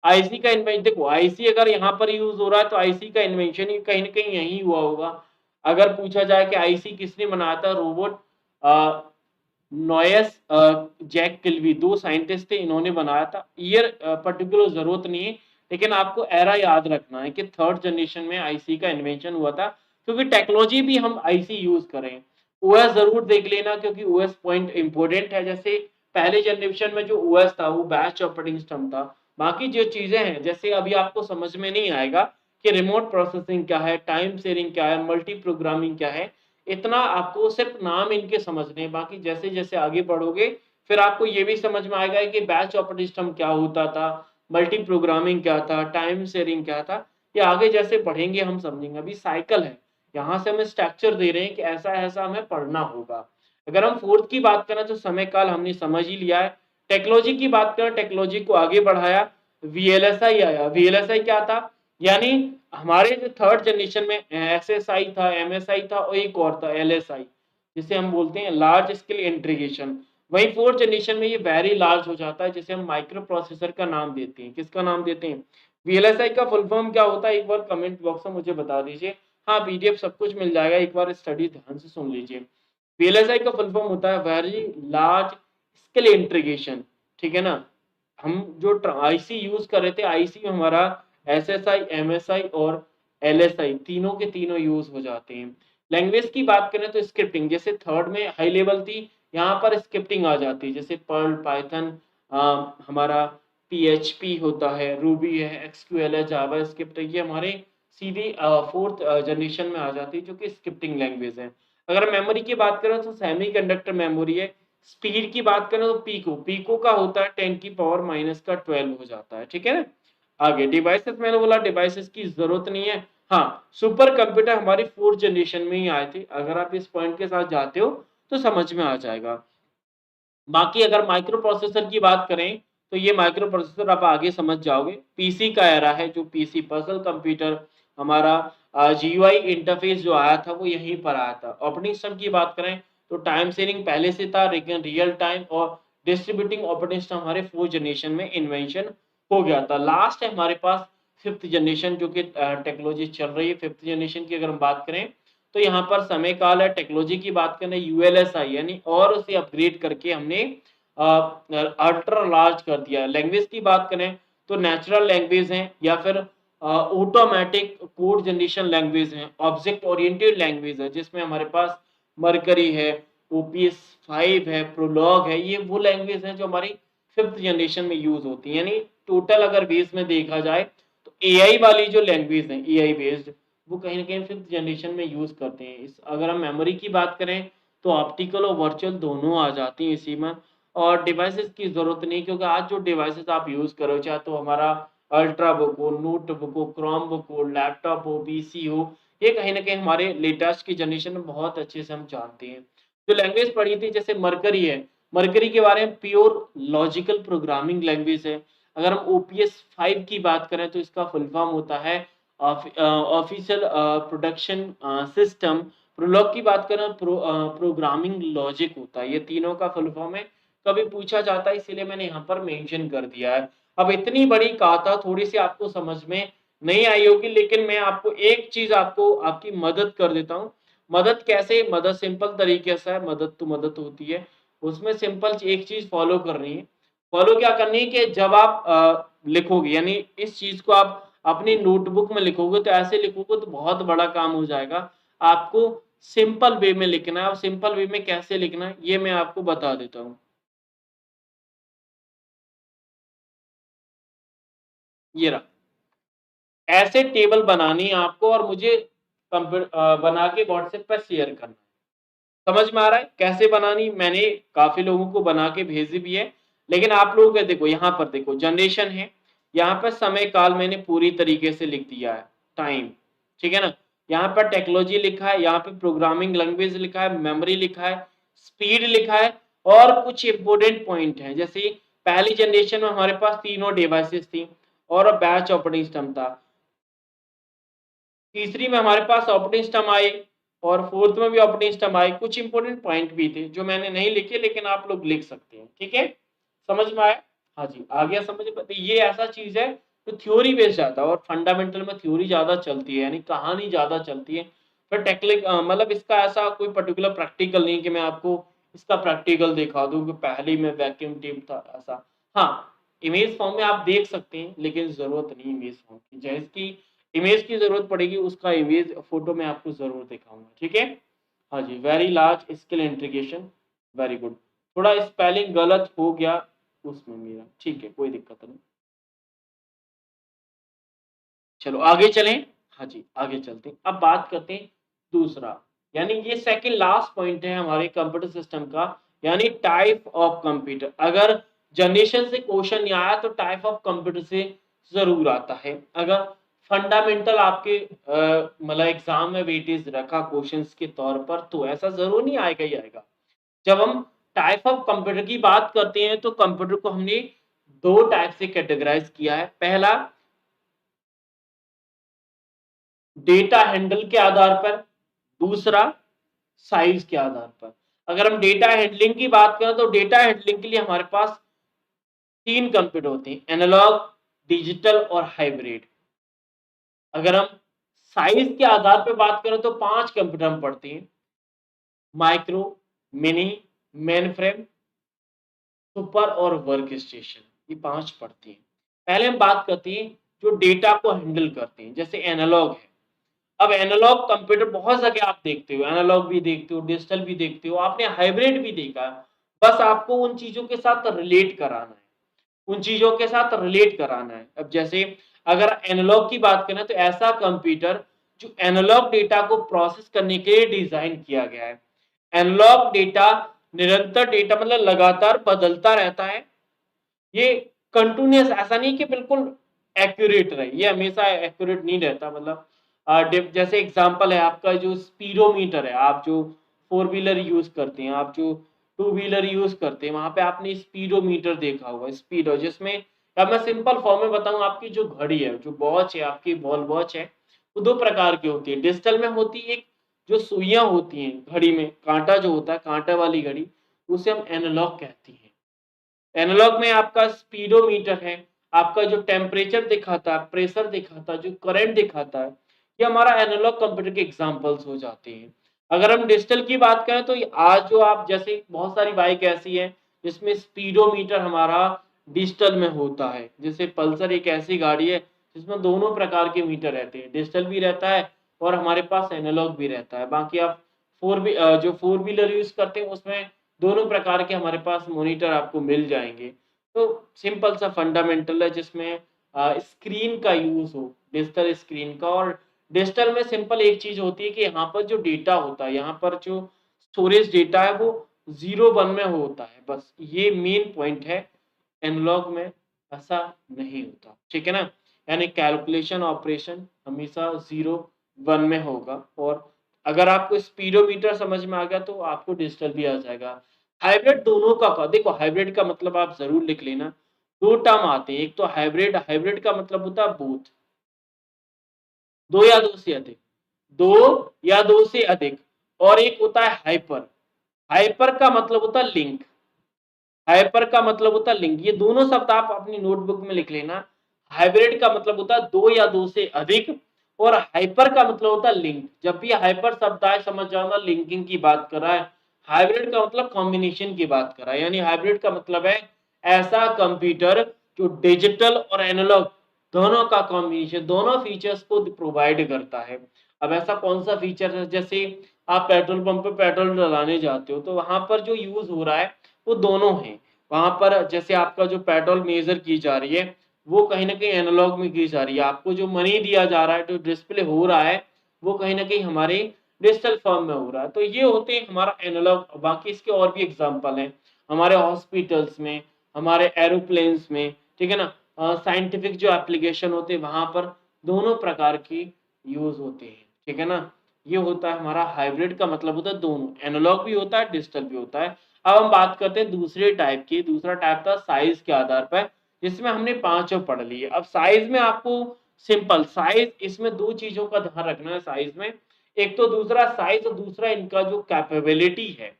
आईसी का इन्वेंशन देखो, आईसी अगर यहाँ पर यूज हो रहा है तो आईसी का इन्वेंशन ही कहीं ना कहीं यही हुआ होगा। अगर पूछा जाए कि आईसी किसने बनाया था, रोबोट नोयस जैक किल्वी, दो साइंटिस्ट थे, इन्होंने बनाया था। ईयर पर्टिकुलर जरूरत नहीं है, लेकिन आपको एरा याद रखना है कि थर्ड जनरेशन में आईसी का इन्वेंशन हुआ था, क्योंकि टेक्नोलॉजी भी हम आईसी यूज करें। ओएस जरूर देख लेना, क्योंकि ओएस पॉइंट इंपोर्टेंट है। जैसे पहले जनरेशन में जो ओएस था वो बैच ऑपरेटिंग सिस्टम था। बाकी जो चीजें हैं, जैसे अभी आपको समझ में नहीं आएगा कि रिमोट प्रोसेसिंग क्या है, टाइम शेयरिंग क्या है, मल्टी प्रोग्रामिंग क्या है, इतना आपको सिर्फ नाम इनके समझने हैं। बाकी जैसे जैसे आगे बढ़ोगे फिर आपको ये भी समझ में आएगा कि बैच ऑपरेटिंग सिस्टम क्या होता था, मल्टी प्रोग्रामिंग क्या था, टाइम शेयरिंग क्या था। ये आगे जैसे पढ़ेंगे हम समझेंगे। अभी साइकिल है, यहाँ से हमें स्ट्रक्चर दे रहे हैं कि ऐसा ऐसा हमें पढ़ना होगा। अगर हम फोर्थ की बात करें तो समय काल हमने समझ ही लिया है। टेक्नोलॉजी की बात करें, टेक्नोलॉजी को आगे बढ़ाया, वीएलएसआई आया। वीएलएसआई क्या था, यानी हमारे जो थर्ड जनरेशन में एसएसआई था, एमएसआई था और एक और था एलएसआई, जिसे हम बोलते हैं लार्ज स्केल इंटीग्रेशन। वही फोर्थ जनरेशन में ये वेरी लार्ज हो जाता है, जिसे हम माइक्रो प्रोसेसर का नाम देते हैं। किसका नाम देते हैं, वीएलएसआई का फुल फॉर्म क्या होता है, एक बार कमेंट बॉक्स में मुझे बता दीजिए। हाँ, पीडीएफ सब कुछ मिल जाएगा, एक बार स्टडी ध्यान से सुन लीजिए। वीएलएसआई का फुल फॉर्म होता है वेरी लार्ज स्केल इंटीग्रेशन, ठीक है ना। हम जो आईसी यूज कर रहे थे, आईसी में हमारा एसएसआई, एमएसआई और एलएसआई तीनों के तीनों यूज हो जाते हैं। लैंग्वेज की बात करें तो स्क्रिप्टिंग, जैसे थर्ड में हाई लेवल थी, यहाँ पर स्क्रिप्टिंग आ जाती है। जैसे पर्ल, पाइथन, हमारा पीएचपी होता है, रूबी है, एक्सक्यूएल है, जावा स्क्रिप्ट, ये हमारे सीधी फोर्थ जनरेशन में आ जाती है, जो कि स्क्रिप्टिंग लैंग्वेज है। अगर मेमोरी की बात करें तो सेमीकंडक्टर मेमोरी है। स्पीड की बात करें तो पीको, पीको का होता है 10 की पावर -12 हो जाता है, ठीक है ना। आगे डिवाइसेस, मैंने बोला डिवाइसेस की जरूरत नहीं है। हाँ, सुपर कंप्यूटर हमारी फोर्थ जनरेशन में ही आए थे। अगर आप इस पॉइंट के साथ जाते हो तो समझ में आ जाएगा। बाकी अगर माइक्रो प्रोसेसर की बात करें तो ये माइक्रो प्रोसेसर आप आगे समझ जाओगे। पीसी का एरा है, जो पीसी पर्सनल कंप्यूटर हमारा जीयूआई इंटरफेस जो आया था वो यहीं पर आया था। ऑपरेटिंग सिस्टम की बात करें तो टाइम शेयरिंग पहले से था, लेकिन रियल टाइम और डिस्ट्रीब्यूटिंग ऑपरेटिंग सिस्टम हमारे फोर्थ जनरेशन में इन्वेंशन हो गया था। लास्ट है हमारे पास फिफ्थ जनरेशन, जो कि टेक्नोलॉजी चल रही है। फिफ्थ जनरेशन की अगर हम बात करें तो यहाँ पर समय काल है। टेक्नोलॉजी की बात करें यूएलएसआई, यानी और उसे अपग्रेड करके हमने अल्ट्रा लार्ज कर दिया। लैंग्वेज की बात करें तो नेचुरल लैंग्वेज है, या फिर ऑटोमेटिक कोड जनरेशन लैंग्वेज है, ऑब्जेक्ट ओरिएंटेड लैंग्वेज है, जिसमें हमारे पास मरकरी है, ओपीएस 5 है, प्रोलॉग है। ये वो लैंग्वेज है जो हमारी फिफ्थ जनरेशन में यूज होती है। यानी टोटल अगर बेस में देखा जाए तो एआई वाली जो लैंग्वेज है, एआई बेस्ड, वो कहीं ना कहीं फिफ्थ जनरेशन में यूज करते हैं। इस अगर हम मेमोरी की बात करें तो ऑप्टिकल और वर्चुअल दोनों आ जाती हैं इसी में। और डिवाइसेस की ज़रूरत नहीं, क्योंकि आज जो डिवाइसेस आप यूज़ कर रहे हो, चाहे तो हमारा अल्ट्राबुक हो, नोटबुक हो, क्रोमबुक हो, लैपटॉप हो, पीसी हो, ये कहीं न कहीं हमारे लेटेस्ट की जनरेशन में बहुत अच्छे से हम जानते हैं। जो लैंग्वेज पढ़ी थी जैसे मरकरी है, मरकरी के बारे में प्योर लॉजिकल प्रोग्रामिंग लैंग्वेज है। अगर हम ओपीएस 5 की बात करें तो इसका फुल फॉर्म होता है ऑफिशियल प्रोडक्शन सिस्टम। प्रोलॉग की बात करें प्रोग्रामिंग लॉजिक होता है। ये तीनों का फुल फॉर्म है। कभी पूछा जाता है इसीलिए मैंने यहाँ पर मेंशन कर दिया है। अब इतनी बड़ी गाथा थोड़ी-सी आपको समझ में नहीं आई होगी, लेकिन मैं आपको एक चीज़ आपको आपकी मदद कर देता हूँ। मदद कैसे? मदद सिंपल तरीके से है, मदद तो मदद होती है। उसमें सिंपल एक चीज़ फ़ॉलो करनी है। फ़ॉलो क्या करनी है कि जब आप लिखोगे, यानी इस चीज़ को आप अपनी नोटबुक में लिखोगे तो ऐसे लिखोगे तो बहुत बड़ा काम हो जाएगा। आपको सिंपल वे में लिखना है और सिंपल वे में कैसे लिखना है ये मैं आपको बता देता हूँ। ये रहा। ऐसे टेबल बनानी है आपको और मुझे बना के व्हाट्सएप पर शेयर करना है। समझ में आ रहा है कैसे बनानी? मैंने काफ़ी लोगों को बना के भेजी भी है, लेकिन आप लोगों का देखो, यहाँ पर देखो जनरेशन है, यहाँ पर समय काल मैंने पूरी तरीके से लिख दिया है, टाइम, ठीक है ना? यहाँ पर टेक्नोलॉजी लिखा है, यहाँ पे प्रोग्रामिंग लैंग्वेज लिखा है, मेमोरी लिखा है, स्पीड लिखा है और कुछ इम्पोर्टेंट पॉइंट हैं। जैसे पहली जनरेशन में हमारे पास तीनों डिवाइसेस थी और बैच ऑपरेटिंग सिस्टम था। तीसरी में हमारे पास ऑपरेटिंग सिस्टम आए और फोर्थ में भी ऑपरेटिंग सिस्टम आए। कुछ इंपॉर्टेंट पॉइंट भी थे जो मैंने नहीं लिखे, लेकिन आप लोग लिख सकते हैं, ठीक है? समझ में आया? हाँ जी, आ गया समझ में? तो ये ऐसा चीज है जो थ्योरी बेस्ड ज्यादा और फंडामेंटल में थ्योरी ज्यादा चलती है, यानी कहानी ज्यादा चलती है। फिर टेक्निक मतलब इसका ऐसा कोई पर्टिकुलर प्रैक्टिकल नहीं कि मैं आपको इसका प्रैक्टिकल दिखा दूं कि पहले में वैक्यूम ट्यूब था ऐसा। हाँ, इमेज फॉर्म में आप देख सकते हैं, लेकिन जरूरत नहीं इमेज फॉर्म की। जैसे कि इमेज की ज़रूरत पड़ेगी, उसका इमेज फ़ोटो मैं आपको ज़रूर दिखाऊँगा, ठीक है? हाँ जी, very large scale integration, very good. थोड़ा स्पेलिंग गलत हो गया उसमें मेरा, ठीक है, कोई दिक्कत नहीं। चलो आगे चलें। हाँ जी, आगे चलते हैं। अब बात करते हैं दूसरा, यानी ये सेकंड लास्ट पॉइंट है हमारे कंप्यूटर सिस्टम का, यानी टाइप ऑफ कंप्यूटर। अगर जनरेशन से क्वेश्चन नहीं आया तो टाइप ऑफ कंप्यूटर से ज़रूर आता है। अगर फंडामेंटल आपके मतलब एग्ज़ाम में वेटेज रखा क्वेश्चंस के तौर पर तो ऐसा ज़रूर नहीं आएगा ही आएगा। जब हम टाइप ऑफ कंप्यूटर की बात करते हैं तो कंप्यूटर को हमने 2 टाइप से कैटेगराइज़ किया है। पहला डेटा हैंडल के आधार पर, दूसरा साइज के आधार पर। अगर हम डेटा हैंडलिंग की बात करें तो डेटा हैंडलिंग के लिए हमारे पास 3 कंप्यूटर होते हैं, एनालॉग, डिजिटल और हाइब्रिड। अगर हम साइज के आधार पर बात करें तो 5 कंप्यूटर हम पढ़ते हैं, माइक्रो, मिनी, मेनफ्रेम, सुपर और वर्क स्टेशन, ये 5 पढ़ते हैं। पहले हम बात करते हैं जो डेटा को हैंडल करते हैं, जैसे एनालॉग है। अब एनालॉग कंप्यूटर बहुत जगह आप देखते हो, एनालॉग भी देखते हो, डिजिटल भी देखते हो, आपने हाइब्रिड भी देखा है। बस आपको उन चीज़ों के साथ रिलेट कराना है, उन चीज़ों के साथ रिलेट कराना है। अब जैसे अगर एनालॉग की बात करें तो ऐसा कंप्यूटर जो एनालॉग डेटा को प्रोसेस करने के लिए डिज़ाइन किया गया है। एनालॉग डेटा निरंतर डेटा मतलब लगातार बदलता रहता है। ये कंटीन्यूअस ऐसा नहीं कि बिल्कुल एक्यूरेट रहे, ये हमेशा एक्यूरेट नहीं रहता। मतलब जैसे एग्जांपल है आपका जो स्पीडोमीटर है, आप जो फोर व्हीलर यूज करते हैं, आप जो टू व्हीलर यूज करते हैं, वहां पे आपने स्पीडोमीटर देखा होगा, स्पीडो जिसमें, अब मैं सिंपल फॉर्म में बताऊं, आपकी जो घड़ी है, जो वॉच है, आपकी वॉल वॉच है, वो 2 प्रकार की होती है। डिजिटल में होती है एक जो सुइयां होती हैं घड़ी में, कांटा जो होता है, कांटा वाली घड़ी, उसे हम एनालॉग कहते हैं। एनालॉग में आपका स्पीडोमीटर है, आपका जो टेम्परेचर दिखाता है, प्रेशर दिखाता है, जो करंट दिखाता है, ये हमारा एनालॉग कंप्यूटर के एग्जांपल्स हो जाते हैं। अगर हम डिजिटल की बात करें तो आज जो आप, जैसे बहुत सारी बाइक ऐसी है जिसमें स्पीडोमीटर हमारा डिजिटल में होता है। जैसे पल्सर एक ऐसी गाड़ी है जिसमें दोनों प्रकार के मीटर रहते हैं, डिजिटल भी रहता है और हमारे पास एनालॉग भी रहता है। बाकी आप जो फोर व्हीलर यूज करते हैं उसमें दोनों प्रकार के हमारे पास मॉनिटर आपको मिल जाएँगे। तो सिंपल सा फंडामेंटल है जिसमें स्क्रीन का यूज़ हो, डिजिटल स्क्रीन का। और डिजिटल में सिंपल एक चीज़ होती है कि यहाँ पर जो डेटा होता है, यहाँ पर जो स्टोरेज डेटा है वो 0 1 में होता है, बस ये मेन पॉइंट है। एनालॉग में ऐसा नहीं होता, ठीक है ना। यानी कैलकुलेशन ऑपरेशन हमेशा 0 1 में होगा। और अगर आपको स्पीडोमीटर समझ में आ गया तो आपको डिजिटल भी आ जाएगा। हाइब्रिड दोनों का देखो, हाइब्रिड का मतलब आप जरूर लिख लेना, दो टर्म आते हैं। एक तो हाइब्रिड, हाइब्रिड का मतलब होता है बोथ, दो या दो से अधिक, दो या दो से अधिक। और एक होता है हाइपर, हाइपर का मतलब होता है लिंक, हाइपर का मतलब होता है लिंक। ये दोनों शब्द आप अपनी नोटबुक में लिख लेना। हाइब्रिड का मतलब होता है दो या दो से अधिक, और हाइपर का मतलब होता है लिंक। जब भी हाइपर शब्द आए समझ जाना लिंकिंग की बात कर रहा है। हाइब्रिड का मतलब कॉम्बिनेशन की बात कर रहा है। यानी हाइब्रिड का मतलब है ऐसा कंप्यूटर जो डिजिटल और एनालॉग दोनों का कॉम्बिनेशन, दोनों फीचर्स को प्रोवाइड करता है। अब ऐसा कौन सा फीचर है, जैसे आप पेट्रोल पंप पे पेट्रोल डलाने जाते हो तो वहां पर जो यूज हो रहा है वो दोनों है। वहां पर जैसे आपका जो पेट्रोल मेजर की जा रही है वो कहीं ना कहीं एनालॉग में की जा रही है। आपको जो मनी दिया जा रहा है, जो डिस्प्ले हो रहा है, वो कहीं ना कहीं हमारे डिजिटल फॉर्म में हो रहा है। तो ये होते हैं हमारा एनालॉग। बाकी इसके और भी एग्जांपल हैं हमारे हॉस्पिटल्स में, हमारे एरोप्लेन्स में, ठीक है ना। साइंटिफिक जो एप्लीकेशन होते हैं वहां पर दोनों प्रकार की यूज होते हैं, ठीक है ना। ये होता है हमारा हाइब्रिड का मतलब होता है दोनों, एनालॉग भी होता है डिजिटल भी होता है। अब हम बात करते हैं दूसरे टाइप की। दूसरा टाइप था साइज के आधार पर, जिसमें हमने पांचों पढ़ लिए। अब साइज में आपको सिंपल साइज, इसमें दो चीजों का ध्यान रखना है साइज में। एक तो दूसरा साइज और दूसरा इनका जो कैपेबिलिटी है,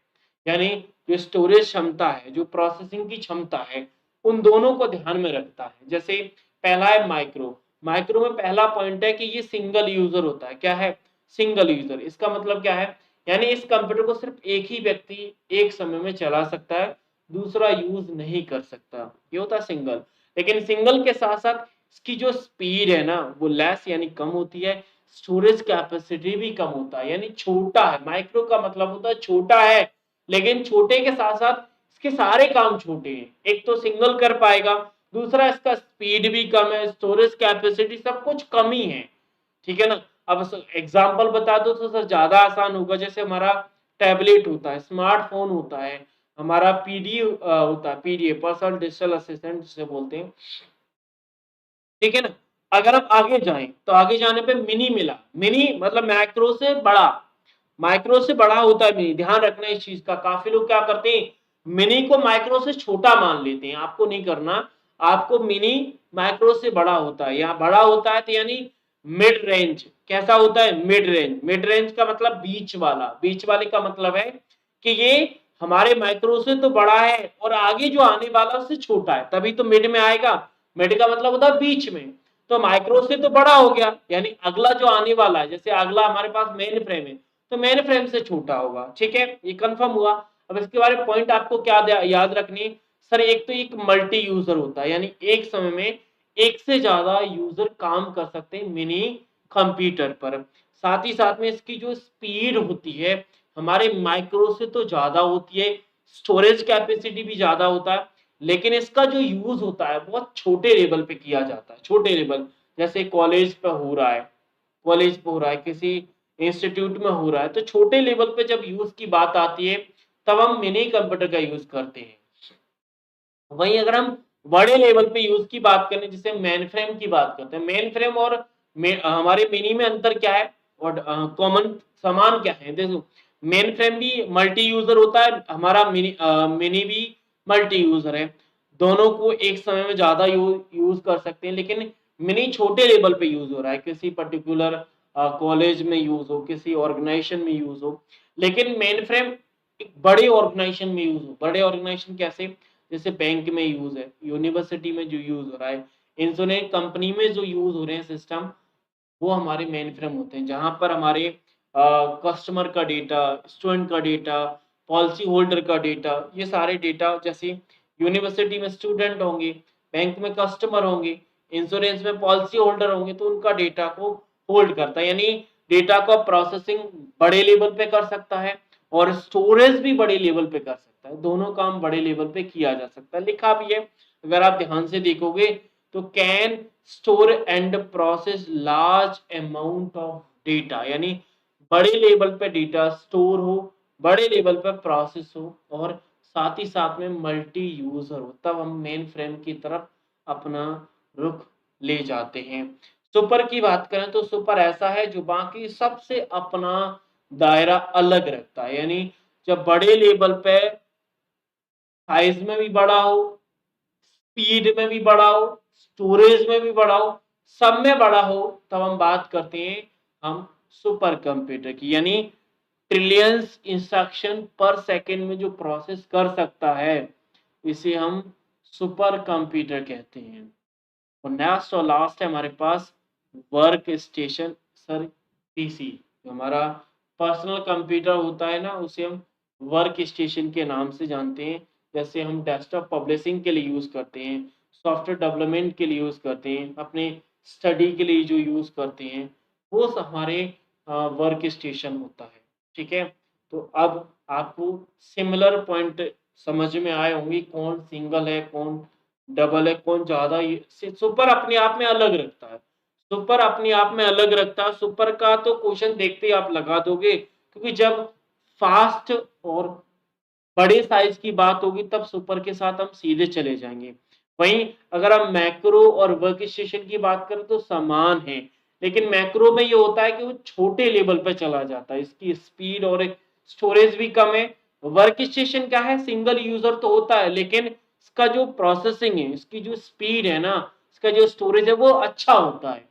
यानी जो स्टोरेज क्षमता है, जो प्रोसेसिंग की क्षमता है, उन दोनों को ध्यान में रखता है। जैसे पहला है माइक्रो, माइक्रो में पहला पॉइंट है कि ये सिंगल यूजर होता है। क्या है? Single user. इसका मतलब क्या है? यानी इस कंप्यूटर को सिर्फ एक ही व्यक्ति एक समय में चला सकता है, दूसरा यूज नहीं कर सकता। ये होता है सिंगल। लेकिन सिंगल के साथ साथ इसकी जो स्पीड है ना वो लेस यानी कम होती है, स्टोरेज कैपेसिटी भी कम होता है, यानी छोटा है। माइक्रो का मतलब होता है छोटा है, लेकिन छोटे के साथ साथ इसके सारे काम छोटे हैं। एक तो सिंगल कर पाएगा, दूसरा इसका स्पीड भी कम है, स्टोरेज कैपेसिटी सब कुछ कम ही है, ठीक है ना। अब एग्जांपल बता दो तो सर ज्यादा आसान होगा। जैसे हमारा टैबलेट होता है, स्मार्टफोन होता है, हमारा पीडी होता है, पीडीए पर्सनल डिजिटल असिस्टेंट जिसे बोलते हैं, ठीक है ना। अगर आप आगे जाएं तो आगे जाने पे मिनी मिला। मिनी मतलब मैक्रो से बड़ा, माइक्रो से बड़ा होता है मिनी। ध्यान रखना इस चीज का। काफी लोग क्या करते हैं, मिनी को माइक्रो से छोटा मान लेते हैं। आपको नहीं करना, आपको मिनी माइक्रो से बड़ा होता है, या बड़ा होता है तो यानी मिड रेंज। कैसा होता है? Mid range. मिड रेंज का मतलब बीच वाला, बीच वाले का मतलब है कि ये हमारे माइक्रो से तो बड़ा है और आगे जो आने वाला उससे छोटा है, तभी तो मिड में आएगा। मिड का मतलब होता है बीच में। तो माइक्रो से तो बड़ा हो गया, यानी अगला जो आने वाला है, जैसे अगला हमारे पास मेन फ्रेम है तो मेन फ्रेम से छोटा होगा, ठीक है। ये कंफर्म हुआ। अब इसके बारे में पॉइंट आपको क्या याद रखनी है सर? एक तो एक मल्टी यूजर होता है, यानी एक समय में एक से ज्यादा यूजर काम कर सकते हैं मिनी कंप्यूटर पर। साथ ही साथ में इसकी जो स्पीड होती है हमारे माइक्रो से तो ज्यादा होती है, स्टोरेज कैपेसिटी भी ज्यादा होता है, लेकिन इसका जो यूज होता है बहुत छोटे लेवल पे किया जाता है। छोटे लेवल, जैसे कॉलेज पे हो रहा है, कॉलेज पे हो रहा है, किसी इंस्टीट्यूट में हो रहा है, तो छोटे लेवल पे जब यूज की बात आती है तब हम मिनी कंप्यूटर का यूज करते हैं। वहीं अगर हम बड़े लेवल पे यूज की बात करें, जैसे मेन फ्रेम की बात करते हैं, मेन फ्रेम और हमारे मिनी में अंतर क्या है और कॉमन समान क्या है? देखो, मेन फ्रेम भी मल्टी यूजर होता है, हमारा मिनी भी मल्टी यूजर है। दोनों को एक समय में ज्यादा यूज कर सकते हैं, लेकिन मिनी छोटे लेवल पे यूज हो रहा है, किसी पर्टिकुलर कॉलेज में यूज हो, किसी ऑर्गेनाइजेशन में यूज हो। लेकिन मेन फ्रेम एक बड़े ऑर्गेनाइजेशन में यूज हो। बड़े ऑर्गेनाइजेशन कैसे? जैसे बैंक में यूज है, यूनिवर्सिटी में जो यूज हो रहा है, इंश्योरेंस कंपनी में जो यूज हो रहे हैं सिस्टम, वो हमारे मेन फ्रेम होते हैं, जहां पर हमारे कस्टमर का डेटा, स्टूडेंट का डेटा, पॉलिसी होल्डर का डेटा, ये सारे डेटा, जैसे यूनिवर्सिटी में स्टूडेंट होंगे, बैंक में कस्टमर होंगे, इंश्योरेंस में पॉलिसी होल्डर होंगे, तो उनका डेटा को होल्ड करता है। यानी डेटा का प्रोसेसिंग बड़े लेवल पे कर सकता है और स्टोरेज भी बड़े लेवल पे कर सकता है। दोनों काम बड़े लेवल पे किया जा सकता है। लिखा भी है, अगर आप ध्यान से देखोगे तो can store and process large amount of data, यानी बड़े लेवल पे डेटा स्टोर हो बड़े लेवल पर प्रोसेस हो और साथ ही साथ में मल्टी यूजर हो, तब हम मेन फ्रेम की तरफ अपना रुख ले जाते हैं। सुपर की बात करें तो सुपर ऐसा है जो बाकी सबसे अपना दायरा अलग रखता है, यानी जब बड़े लेवल पे साइज में भी बड़ा हो, स्पीड में भी बड़ा हो, स्टोरेज में भी बड़ा हो, सब में बड़ा हो, तब हम बात करते हैं हम सुपर कंप्यूटर की, यानी ट्रिलियंस इंस्ट्रक्शन पर सेकंड में जो प्रोसेस कर सकता है, इसे हम सुपर कंप्यूटर कहते हैं। और नेक्स्ट और लास्ट है हमारे पास वर्क स्टेशन सर, पीसी। हमारा पर्सनल कंप्यूटर होता है ना, उसे हम वर्क स्टेशन के नाम से जानते हैं। जैसे हम डेस्कटॉप पब्लिशिंग के लिए यूज़ करते हैं, सॉफ्टवेयर डेवलपमेंट के लिए यूज़ करते हैं, अपने स्टडी के लिए जो यूज़ करते हैं, वो हमारे वर्क स्टेशन होता है। ठीक है, तो अब आपको सिमिलर पॉइंट समझ में आए होंगे, कौन सिंगल है, कौन डबल है, कौन ज़्यादा सुपर अपने आप में अलग रखता है। सुपर अपने आप में अलग रखता है। सुपर का तो क्वेश्चन देखते ही आप लगा दोगे, क्योंकि जब फास्ट और बड़े साइज की बात होगी तब सुपर के साथ हम सीधे चले जाएंगे। वहीं अगर हम मैक्रो और वर्क स्टेशन की बात करें तो समान है, लेकिन मैक्रो में ये होता है कि वो छोटे लेवल पे चला जाता है, इसकी स्पीड और स्टोरेज भी कम है। वर्क स्टेशन क्या है, सिंगल यूजर तो होता है, लेकिन इसका जो प्रोसेसिंग है, इसकी जो स्पीड है ना, इसका जो स्टोरेज है वो अच्छा होता है।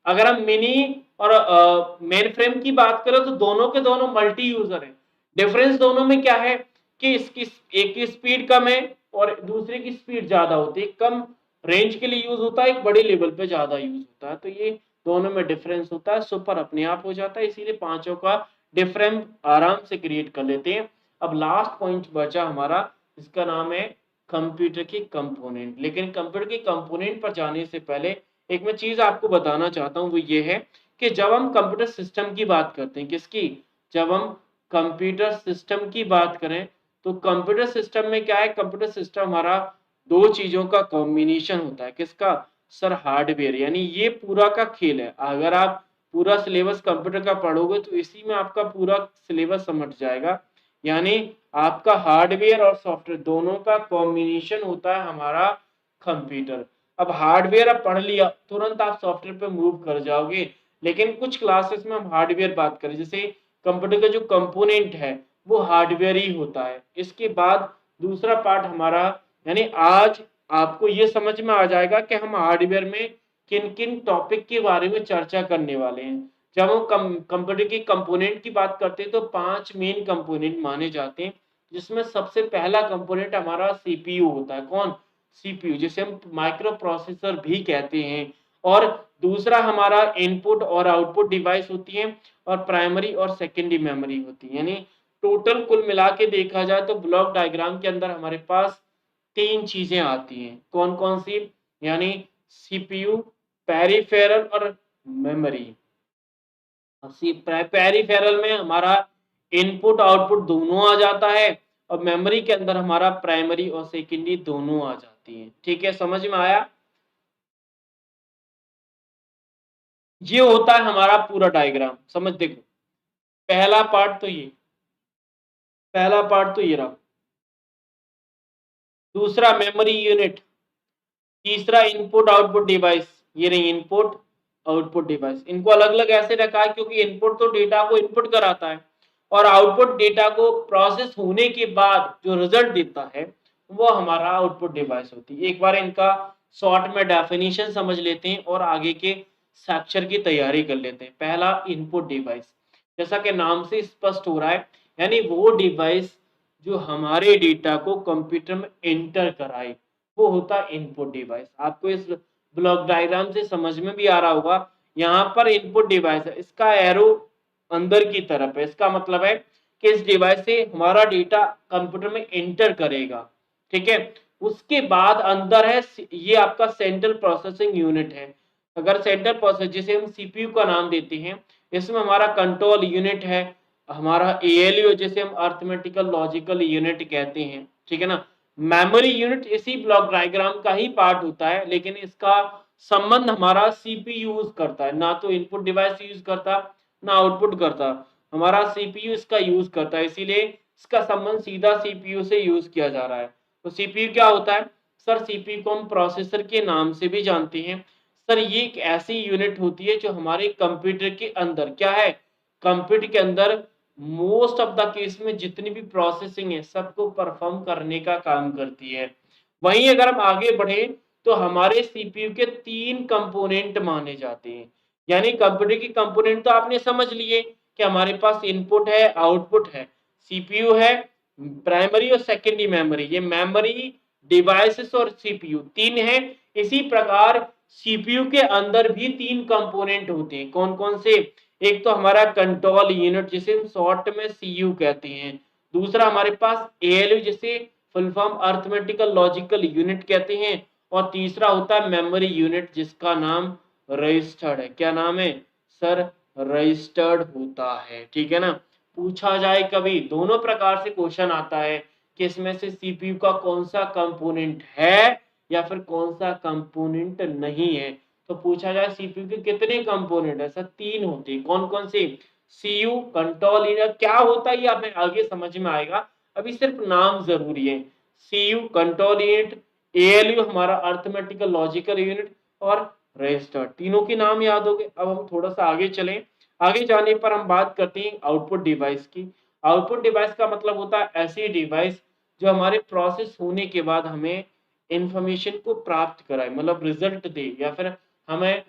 अगर हम मिनी और मेन फ्रेम की बात करें तो दोनों के दोनों मल्टी यूजर है। डिफरेंस दोनों में क्या है कि इसकी एक की स्पीड कम है और दूसरे की स्पीड ज्यादा होती है। कम रेंज के लिए यूज होता है, एक बड़े लेवल पे ज्यादा यूज होता है, तो ये दोनों में डिफरेंस होता है। सुपर अपने आप हो जाता है, इसीलिए पांचों का डिफरेंस आराम से क्रिएट कर लेते हैं। अब लास्ट पॉइंट बचा हमारा, इसका नाम है कंप्यूटर की कंपोनेंट। लेकिन कंप्यूटर की कंपोनेंट पर जाने से पहले एक मैं चीज आपको बताना चाहता हूँ, वो ये है कि जब हम कंप्यूटर सिस्टम की बात करते हैं, किसकी, जब हम कंप्यूटर सिस्टम की बात करें तो कंप्यूटर सिस्टम में क्या है, कंप्यूटर सिस्टम हमारा दो चीजों का कॉम्बिनेशन होता है। किसका सर, हार्डवेयर, यानी ये पूरा का खेल है। अगर आप पूरा सिलेबस कंप्यूटर का पढ़ोगे तो इसी में आपका पूरा सिलेबस समझ जाएगा। यानी आपका हार्डवेयर और सॉफ्टवेयर दोनों का कॉम्बिनेशन होता है हमारा कंप्यूटर। अब हार्डवेयर आप पढ़ लिया, तुरंत आप सॉफ्टवेयर पे मूव कर जाओगे, लेकिन कुछ क्लासेस में हम हार्डवेयर बात करें, जैसे कंप्यूटर का जो कंपोनेंट है वो हार्डवेयर ही होता है। इसके बाद दूसरा पार्ट हमारा, यानी आज आपको ये समझ में आ जाएगा कि हम हार्डवेयर में किन किन टॉपिक के बारे में चर्चा करने वाले हैं। जब हम कंप्यूटर की कंपोनेंट की बात करते हैं तो 5 मेन कंपोनेंट माने जाते हैं, जिसमें सबसे पहला कंपोनेंट हमारा सीपीयू होता है। कौन, सीपीयू, जिसे हम माइक्रो प्रोसेसर भी कहते हैं। और दूसरा हमारा इनपुट और आउटपुट डिवाइस होती है, और प्राइमरी और सेकेंडरी मेमोरी होती है। यानी टोटल कुल मिला के देखा जाए तो ब्लॉक डायग्राम के अंदर हमारे पास 3 चीजें आती हैं। कौन कौन सी, यानी सीपीयू, पेरिफेरल और मेमोरी। पेरिफेरल में हमारा इनपुट आउटपुट दोनों आ जाता है, और मेमोरी के अंदर हमारा प्राइमरी और सेकेंडरी दोनों आ जाती है। ठीक है, समझ में आया। ये होता है हमारा पूरा डायग्राम, समझ देखो। पहला पार्ट तो ये, पहला पार्ट तो ये रहा। दूसरा मेमोरी यूनिट, तीसरा इनपुट आउटपुट डिवाइस, ये रही इनपुट आउटपुट डिवाइस। इनको अलग अलग ऐसे रखा है क्योंकि इनपुट तो डेटा को इनपुट कराता है, और आउटपुट डेटा को प्रोसेस होने के बाद जो रिजल्ट देता है वो हमारा आउटपुट डिवाइस होती है। एक बार इनका शॉर्ट में डेफिनेशन समझ लेते हैं और आगे के सेक्शन की तैयारी कर लेते हैं। पहला इनपुट डिवाइस, जैसा कि नाम से स्पष्ट हो रहा है, यानी वो डिवाइस जो हमारे डेटा को कंप्यूटर में एंटर कराए, वो होता है इनपुट डिवाइस। आपको इस ब्लॉक डायग्राम से समझ में भी आ रहा होगा। यहाँ पर इनपुट डिवाइस है, इसका एरो अंदर की तरफ है, इसका मतलब है कि इस डिवाइस से हमारा डेटा कंप्यूटर में एंटर करेगा। ठीक है, उसके बाद अंदर है, ये आपका सेंट्रल प्रोसेसिंग यूनिट है। अगर सेंट्रल प्रोसेस, जिसे हम सीपीयू का नाम देते हैं, इसमें हमारा कंट्रोल यूनिट है, हमारा एएलयू, जिसे हम अर्थमेटिकल लॉजिकल यूनिट कहते हैं। ठीक है ना। मेमोरी यूनिट इसी ब्लॉक डायग्राम का ही पार्ट होता है, लेकिन इसका संबंध हमारा सीपीयू यूज करता है, ना तो इनपुट डिवाइस यूज करता ना आउटपुट करता। हमारा सीपीयू इसका यूज करता है, इसीलिए इसका संबंध सीधा सीपीयू से यूज किया जा रहा है। तो सीपीयू क्या होता है सर? सीपीयू को हम प्रोसेसर के नाम से भी जानते हैं सर। ये एक ऐसी यूनिट होती है जो हमारे कंप्यूटर के अंदर क्या है, कंप्यूटर के अंदर मोस्ट ऑफ द केस में जितनी भी प्रोसेसिंग है सबको परफॉर्म करने का काम करती है। वहीं अगर हम आगे बढ़े तो हमारे सीपीयू के 3 कंपोनेंट माने जाते हैं। यानी कंप्यूटर की कंपोनेंट तो आपने समझ लिए कि हमारे पास इनपुट है, आउटपुट है, सीपीयू है, प्राइमरी और सेकेंडरी मेमोरी। ये मेमोरी, डिवाइसेस और सीपीयू 3 है। इसी प्रकार सीपीयू के अंदर भी 3 कंपोनेंट होते हैं। कौन-कौन से? एक तो हमारा कंट्रोल यूनिट जिसे हम शॉर्ट में सीयू कहते हैं। दूसरा हमारे पास एएलयू जिसे full form arithmetical logical unit कहते हैं। और तीसरा होता है मेमोरी यूनिट जिसका नाम रजिस्टर्ड है। क्या नाम है सर? रजिस्टर्ड होता है। ठीक है ना? पूछा जाए कभी दोनों प्रकार से क्वेश्चन आता है कि इसमें से सीपीयू का कौन सा कंपोनेंट है या फिर कौन सा कंपोनेंट नहीं है। तो पूछा जाए सीपीयू के कितने कंपोनेंट है सर? 3 होते हैं। कौन कौन से? CU, control unit. क्या होता है ये हमें आगे समझ में आएगा, अभी सिर्फ नाम जरूरी है। सीयू, कंट्रोल यूनिट, एएलयू हमारा अरिथमेटिकल लॉजिकल यूनिट और रजिस्टर, तीनों के नाम याद हो गए। अब हम थोड़ा सा आगे चलें। आगे जाने पर हम बात करते हैं आउटपुट डिवाइस की। आउटपुट डिवाइस का मतलब होता है ऐसी डिवाइस जो हमारे प्रोसेस होने के बाद हमें इंफॉर्मेशन को प्राप्त कराए, मतलब रिजल्ट दे या फिर हमें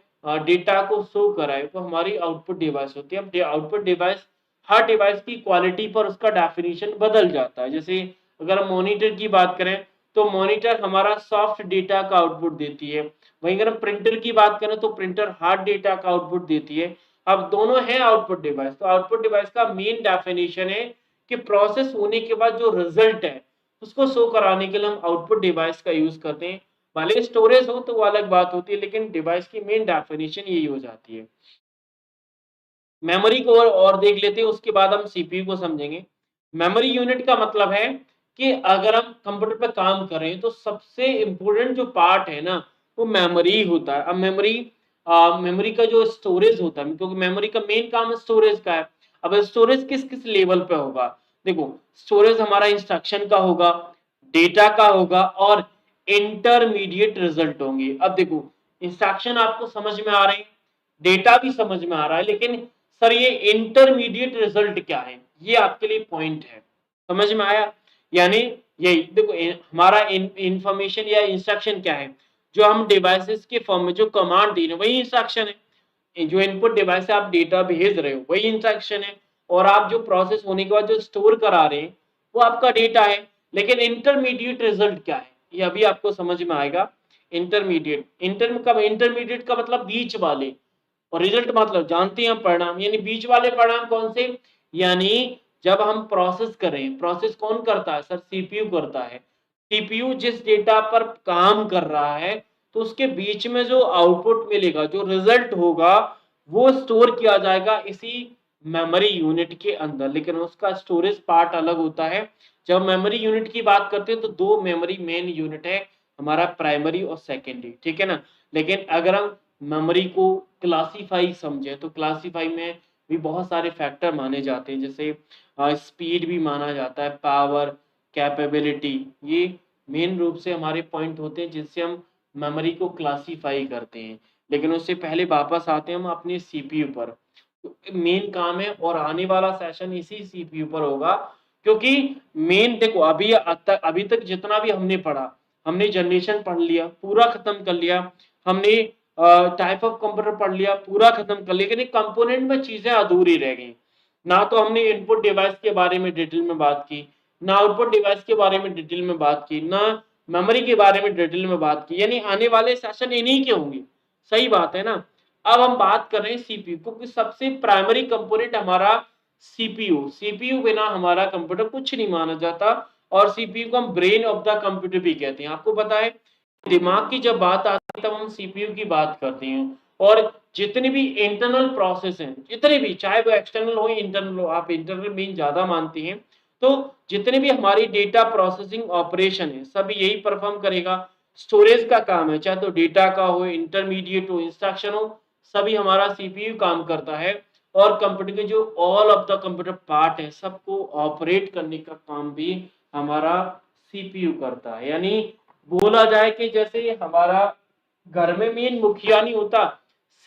डेटा को शो कराए, तो हमारी आउटपुट डिवाइस होती है। अब आउटपुट डिवाइस, हर डिवाइस की क्वालिटी पर उसका डेफिनेशन बदल जाता है। जैसे अगर हम मॉनिटर की बात करें तो मॉनिटर हमारा सॉफ्ट डेटा का आउटपुट देती है। वहीं अगर हम प्रिंटर की बात करें तो प्रिंटर हार्ड डेटा का आउटपुट देती है। अब दोनों है आउटपुट डिवाइस। तो आउटपुट डिवाइस का मेन डेफिनेशन है कि प्रोसेस होने के बाद जो रिजल्ट है उसको शो कराने के लिए हम आउटपुट डिवाइस का यूज करते हैं। भले स्टोरेज हो तो वो अलग बात होती है, लेकिन डिवाइस की मेन डेफिनेशन यही हो जाती है। मेमोरी को और देख लेते हैं, उसके बाद हम सीपीयू को समझेंगे। मेमोरी यूनिट का मतलब है कि अगर हम कंप्यूटर पे काम कर रहे हैं तो सबसे इम्पोर्टेंट जो पार्ट है ना वो मेमोरी होता है। अब मेमोरी का जो स्टोरेज होता है, क्योंकि मेमोरी का मेन काम स्टोरेज का है। अब स्टोरेज किस किस लेवल पे होगा? देखो, स्टोरेज हमारा इंस्ट्रक्शन का होगा, डेटा का होगा और इंटरमीडिएट रिजल्ट होंगे। अब देखो, इंस्ट्रक्शन आपको समझ में आ रहे हैं, डेटा भी समझ में आ रहा है, लेकिन सर ये इंटरमीडिएट रिजल्ट क्या है, ये आपके लिए पॉइंट है। समझ में आया? यानी यही देखो, हमारा इंफॉर्मेशन या इंस्ट्रक्शन क्या है, जो हम डिवाइसेस के फॉर्म में जो कमांड दे रहे हैं वही इंस्ट्रक्शन है। जो इनपुट डिवाइस से आप डेटा भेज रहे हो वही इंस्ट्रक्शन है, और आप जो प्रोसेस होने के बाद जो स्टोर करा रहे हैं वो आपका डेटा है। लेकिन इंटरमीडिएट रिजल्ट क्या है ये अभी आपको समझ में आएगा। इंटरमीडिएट का मतलब बीच वाले, और रिजल्ट मतलब जानते हैं हम परिणाम, यानी बीच वाले परिणाम कौन से? यानी जब हम प्रोसेस करें, प्रोसेस कौन करता है सर? सीपीयू करता है। सीपीयू जिस डेटा पर काम कर रहा है तो उसके बीच में जो आउटपुट मिलेगा, जो रिजल्ट होगा, वो स्टोर किया जाएगा इसी मेमोरी यूनिट के अंदर, लेकिन उसका स्टोरेज पार्ट अलग होता है। जब मेमोरी यूनिट की बात करते हैं तो दो मेमोरी मेन यूनिट है, हमारा प्राइमरी और सेकेंडरी, ठीक है ना। लेकिन अगर हम मेमोरी को क्लासीफाई समझे तो क्लासीफाई में भी बहुत सारे फैक्टर माने जाते हैं, जैसे स्पीड भी माना जाता है, पावर, कैपेबिलिटी। ये मेन रूप से हमारे पॉइंट होते हैं जिससे हम मेमोरी को क्लासीफाई करते हैं। लेकिन उससे पहले वापस आते हैं हम अपने सीपीयू पर। तो मेन काम है और आने वाला सेशन इसी सीपीयू पर होगा, क्योंकि मेन देखो, अभी तक जितना भी हमने पढ़ा, हमने जनरेशन पढ़ लिया, पूरा खत्म कर लिया, हमने टाइप ऑफ कंप्यूटर पढ़ लिया, पूरा खत्म कर लिया, लेकिन कंपोनेंट में चीजें अधूरी रह गई। ना तो हमने इनपुट डिवाइस के बारे में डिटेल में बात की, ना आउटपुट डिवाइस के बारे में डिटेल में बात की, ना मेमोरी के बारे में डिटेल में बात की। यानी आने वाले सेशन इन्हीं के होंगे। सही बात है ना। अब हम बात कर रहे हैं सीपीयू, क्योंकि सबसे प्राइमरी कंपोनेंट हमारा सीपीयू। सीपीयू बिना हमारा कंप्यूटर कुछ नहीं माना जाता, और सीपीयू को हम ब्रेन ऑफ द कंप्यूटर भी कहते हैं। आपको पता है, दिमाग की जब बात आती है तब हम सीपीयू की बात करते हैं। और जितनी भी इंटरनल प्रोसेस हैं, जितने भी, चाहे वो एक्सटर्नल हो इंटरनल हो, आप इंटरनल मीन ज्यादा मानती हैं, तो जितने भी हमारी डेटा प्रोसेसिंग ऑपरेशन है सब यही परफॉर्म करेगा। स्टोरेज का काम है, चाहे तो डेटा का हो, इंटरमीडिएट हो, इंस्ट्रक्शन हो, सभी हमारा सीपीयू काम करता है। और कंप्यूटर के जो all of the computer part है सबको ऑपरेट करने का काम भी हमारा सीपीयू करता है। यानी बोला जाए कि जैसे हमारा घर में मेन मुखिया नहीं होता,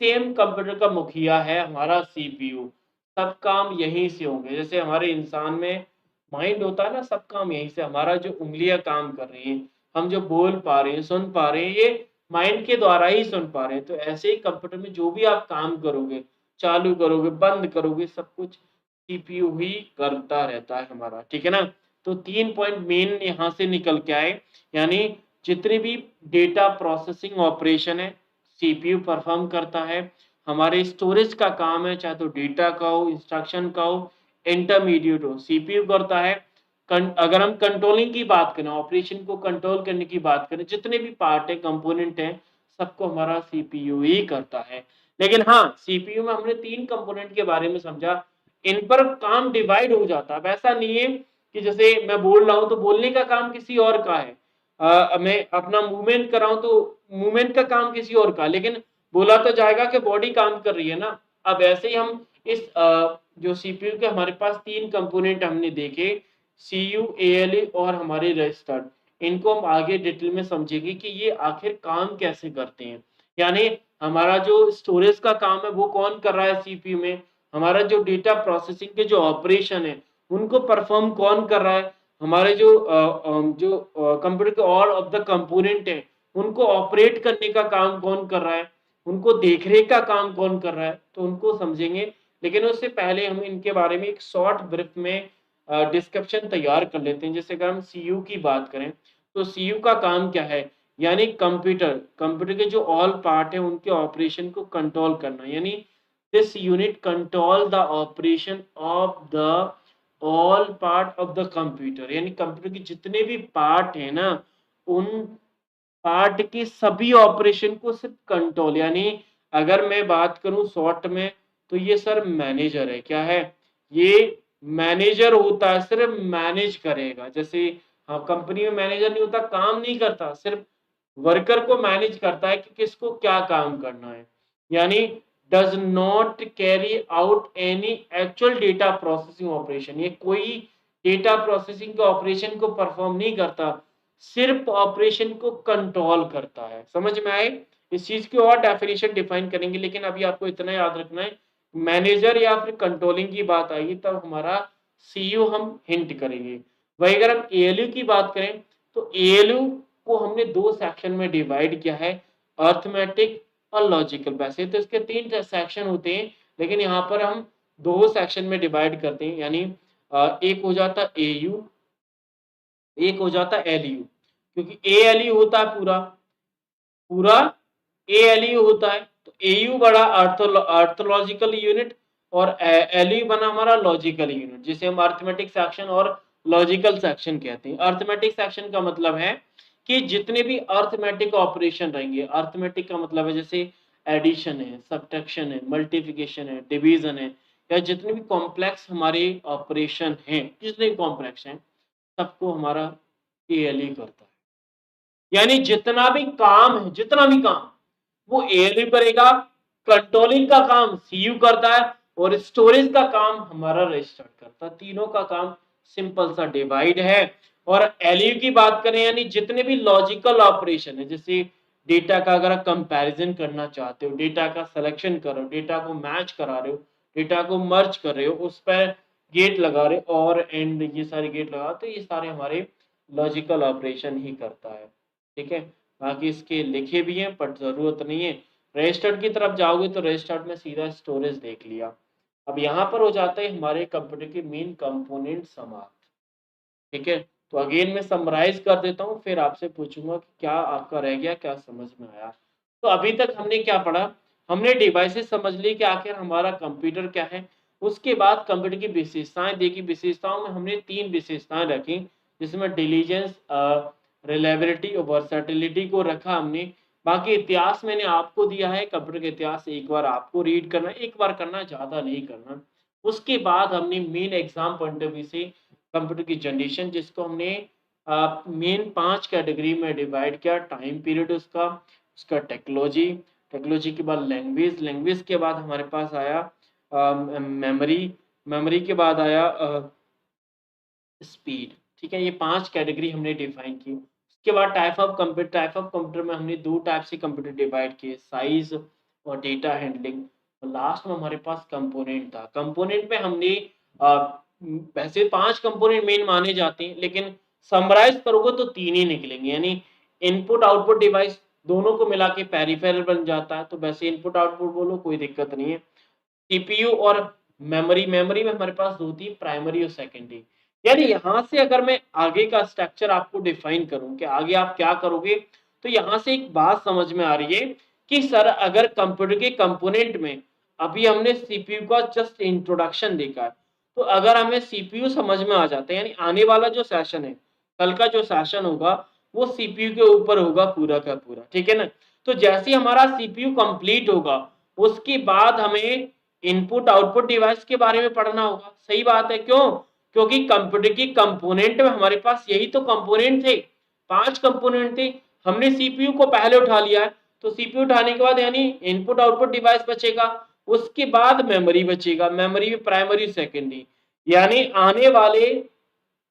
सेम कंप्यूटर का मुखिया है हमारा सीपीयू। सब काम यहीं से होंगे। जैसे हमारे इंसान में माइंड होता है ना, सब काम यहीं से, हमारा जो उंगलियां काम कर रही हैं, हम जो बोल पा रहे हैं, सुन पा रहे हैं, ये माइंड के द्वारा ही सुन पा रहे हैं। तो ऐसे ही कंप्यूटर में जो भी आप काम करोगे, चालू करोगे, बंद करोगे, सब कुछ सीपीयू ही करता रहता है हमारा, ठीक है ना। तो 3 पॉइंट मेन यहाँ से निकल के आए, यानी जितने भी डेटा प्रोसेसिंग ऑपरेशन है सीपीयू परफॉर्म करता है। हमारे स्टोरेज का काम है, चाहे तो डेटा का हो, इंस्ट्रक्शन का हो, इंटरमीडिएट हो, सीपीयू करता है। अगर हम कंट्रोलिंग की बात करें, ऑपरेशन को कंट्रोल करने की बात करें, जितने भी पार्ट है, कंपोनेंट है, सबको हमारा सीपीयू ही करता है। लेकिन हाँ, सीपीयू में हमने 3 कंपोनेंट के बारे में समझा, इन पर काम डिवाइड हो जाता है। ऐसा नहीं है कि जैसे मैं बोल रहा हूँ तो बोलने का काम किसी और का है, मैं अपना मूवमेंट कर रहा हूँ तो मूवमेंट का काम किसी और का, लेकिन बोला तो जाएगा कि बॉडी काम कर रही है ना। अब ऐसे ही हम इस जो सीपीयू के हमारे पास 3 कंपोनेंट हमने देखे, सीयू, एएलयू और हमारे रजिस्टर, इनको हम आगे डिटेल में समझेंगे कि ये आखिर काम कैसे करते हैं। यानी हमारा जो स्टोरेज का काम है वो कौन कर रहा है सीपीयू में, हमारा जो डेटा प्रोसेसिंग के जो ऑपरेशन है उनको परफॉर्म कौन कर रहा है, हमारे जो कंप्यूटर के ऑल ऑफ द कंपोनेंट है उनको ऑपरेट करने का काम कौन कर रहा है, उनको देखरेख का काम कौन कर रहा है, तो उनको समझेंगे। लेकिन उससे पहले हम इनके बारे में एक शॉर्ट ब्रीफ में डिस्क्रिप्शन तैयार कर लेते हैं। जैसे अगर हम सीयू की बात करें तो सीयू का काम क्या है, यानी कंप्यूटर के जो ऑल पार्ट है उनके ऑपरेशन को कंट्रोल करना। यानी this unit control the operation of the all part of the computer, यानी कंप्यूटर के जितने भी पार्ट है ना, उन पार्ट की सभी ऑपरेशन को सिर्फ कंट्रोल, यानी अगर मैं बात करूं शॉर्ट में तो ये सर मैनेजर है। क्या है ये, मैनेजर होता है, सिर्फ मैनेज करेगा। जैसे हाँ, कंपनी में मैनेजर नहीं होता, काम नहीं करता, सिर्फ वर्कर को मैनेज करता है कि किसको क्या काम करना है। यानी does not carry out any actual data processing operation, ये कोई डेटा प्रोसेसिंग के ऑपरेशन को परफॉर्म नहीं करता, सिर्फ ऑपरेशन को कंट्रोल करता है। समझ में आए, इस चीज की और डेफिनेशन डिफाइन करेंगे, लेकिन अभी आपको इतना याद रखना है, मैनेजर या फिर कंट्रोलिंग की बात आएगी तब हमारा सीयू हम हिंट करेंगे। वही अगर हम एएलयू की बात करें तो एएलयू को हमने 2 सेक्शन में डिवाइड किया है, अर्थमेटिक और लॉजिकल। वैसे तो इसके 3 सेक्शन होते हैं, लेकिन यहाँ पर हम 2 सेक्शन में डिवाइड करते हैं। यानी एक हो जाता एयू, एक हो जाता एलयू, क्योंकि एएलयू होता है पूरा पूरा एएलयू होता है, तो एयू बड़ा अर्थोलॉजिकल यूनिट और एलयू बना हमारा लॉजिकल यूनिट, जिसे हम अर्थमेटिक सेक्शन और लॉजिकल सेक्शन कहते हैं। अर्थमेटिक सेक्शन का मतलब है कि जितने भी अर्थमेटिक ऑपरेशन रहेंगे, अर्थमेटिक का मतलब है जैसे एडिशन है, सब्ट्रैक्शन है, मल्टीप्लिकेशन है, डिवीजन है, या जितने भी कॉम्प्लेक्स हमारे ऑपरेशन हैं, जितने भी कॉम्प्लेक्स हैं, सबको हमारा एएलयू करता है। यानी जितना भी काम है, जितना भी काम वो एएलयू करेगा, कंट्रोलिंग का काम सीयू करता है और स्टोरेज का काम हमारा रजिस्टर करता है। तीनों का काम सिंपल सा डिवाइड है। और एलयू की बात करें, यानी जितने भी लॉजिकल ऑपरेशन है, जैसे डेटा का अगर आप कंपैरिजन करना चाहते हो, डेटा का सिलेक्शन कर रहे हो, डेटा को मैच करा रहे हो, डेटा को मर्ज कर रहे हो, उस पर गेट लगा रहे हो और एंड ये सारे गेट लगा, तो ये सारे हमारे लॉजिकल ऑपरेशन ही करता है। ठीक है, बाकी इसके लिखे भी हैं बट जरूरत नहीं है। रजिस्टर्ड की तरफ जाओगे तो रजिस्टर्ड में सीधा स्टोरेज देख लिया। अब यहाँ पर हो जाता है हमारे कंप्यूटर के मेन कंपोनेंट समाप्त। ठीक है, तो अगेन मैं समराइज कर देता हूँ, फिर आपसे पूछूंगा कि क्या आपका रह गया, क्या समझ में आया। तो अभी तक हमने क्या पढ़ा, हमने डिवाइसेस समझ ली कि आखिर हमारा कंप्यूटर क्या है। उसके बाद कंप्यूटर की विशेषताएं देखी, विशेषताओं में हमने 3 विशेषताएं रखी, जिसमें डिलीजेंस, रिलायबिलिटी और वर्सेटिलिटी को रखा हमने। बाकी इतिहास मैंने आपको दिया है, कंप्यूटर का इतिहास एक बार आपको रीड करना, एक बार करना, ज्यादा नहीं करना। उसके बाद हमने main exam point of view से कंप्यूटर की जनरेशन, जिसको हमने मेन 5 कैटेगरी में डिवाइड किया। टाइम पीरियड उसका, उसका टेक्नोलॉजी, टेक्नोलॉजी के बाद लैंग्वेज, लैंग्वेज के बाद हमारे पास आया मेमोरी, मेमोरी के बाद आया स्पीड। ठीक है, ये 5 कैटेगरी हमने डिफाइन की। उसके बाद टाइप ऑफ कंप्यूटर में हमने 2 टाइप से कंप्यूटर डिवाइड किए, साइज और डेटा हैंडलिंग। और लास्ट में हमारे पास कंपोनेंट था। कंपोनेंट में हमने वैसे 5 कंपोनेंट मेन माने जाते हैं, लेकिन समराइज करोगे तो 3 ही निकलेंगे, यानी इनपुट आउटपुट डिवाइस दोनों को मिला के पेरिफेरल बन जाता है। तो वैसे इनपुट आउटपुट बोलो, कोई दिक्कत नहीं है। सीपीयू और मेमोरी, मेमोरी में हमारे पास 2 थी, प्राइमरी और सेकेंडरी। यानी यहाँ से अगर मैं आगे का स्ट्रक्चर आपको डिफाइन करूँ कि आगे आप क्या करोगे, तो यहाँ से एक बात समझ में आ रही है कि सर अगर कंप्यूटर के कंपोनेंट में अभी हमने सीपीयू का जस्ट इंट्रोडक्शन देखा है, तो अगर हमें सीपीयू समझ में आ जाता है, यानी आने वाला जो सेशन है, कल का जो सेशन होगा, वो सीपीयू के ऊपर होगा पूरा का पूरा। ठीक है ना? तो जैसे ही हमारा सीपीयू कंप्लीट होगा, उसके बाद हमें इनपुट आउटपुट डिवाइस के बारे में पढ़ना होगा। सही बात है, क्यों? क्योंकि कंप्यूटर की कंपोनेंट में हमारे पास यही तो कंपोनेंट थे, 5 कंपोनेंट थे। हमने सीपीयू को पहले उठा लिया है, तो सीपीयू उठाने के बाद यानी इनपुट आउटपुट डिवाइस बचेगा, उसके बाद मेमोरी बचेगा, मेमोरी में प्राइमरी सेकेंडरी। यानी आने वाले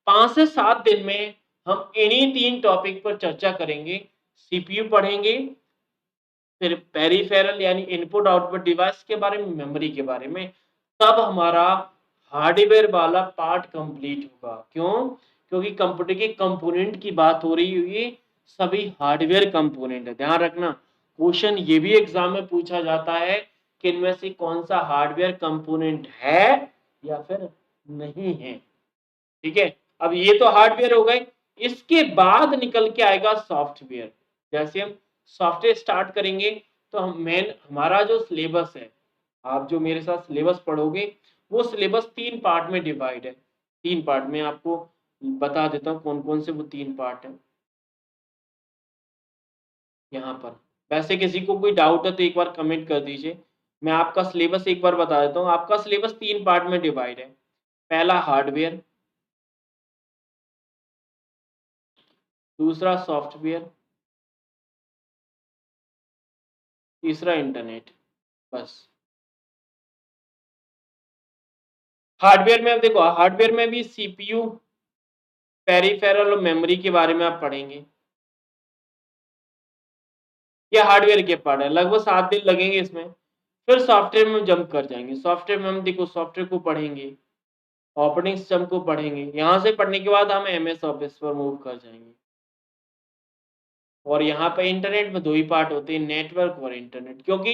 5 से 7 दिन में हम इन्हीं 3 टॉपिक पर चर्चा करेंगे। सीपीयू पढ़ेंगे, फिर पेरिफेरल यानी इनपुट आउटपुट डिवाइस के बारे में, मेमोरी के बारे में। तब हमारा हार्डवेयर वाला पार्ट कंप्लीट होगा। क्यों? क्योंकि कंप्यूटर के कंपोनेंट की बात हो रही हुई, सभी हार्डवेयर कंपोनेंट है। ध्यान रखना, क्वेश्चन ये भी एग्जाम में पूछा जाता है कि इनमें से कौन सा हार्डवेयर कंपोनेंट है या फिर नहीं है। ठीक है, अब ये तो हार्डवेयर हो गए, इसके बाद निकल के आएगा सॉफ्टवेयर। जैसे हम सॉफ्टवेयर स्टार्ट करेंगे, तो हम मेन हमारा जो सिलेबस है, आप जो मेरे साथ सिलेबस पढ़ोगे, वो सिलेबस 3 पार्ट में डिवाइड है। 3 पार्ट में आपको बता देता हूँ कौन कौन से वो 3 पार्ट है यहाँ पर। वैसे किसी को कोई डाउट है तो एक बार कमेंट कर दीजिए। मैं आपका सिलेबस एक बार बता देता हूँ। आपका सिलेबस 3 पार्ट में डिवाइड है। पहला हार्डवेयर, दूसरा सॉफ्टवेयर, तीसरा इंटरनेट। बस। हार्डवेयर में अब देखो, हार्डवेयर में भी सीपीयू, पेरिफेरल और मेमोरी के बारे में आप पढ़ेंगे। ये हार्डवेयर के पार्ट है, लगभग 7 दिन लगेंगे इसमें। फिर सॉफ्टवेयर में जंप कर जाएंगे। सॉफ्टवेयर में हम देखो सॉफ्टवेयर को पढ़ेंगे, ऑपरेटिंग सिस्टम को पढ़ेंगे। यहाँ से पढ़ने के बाद हम एमएस ऑफिस पर मूव कर जाएंगे। और यहाँ पे इंटरनेट में 2 ही पार्ट होते हैं, नेटवर्क और इंटरनेट। क्योंकि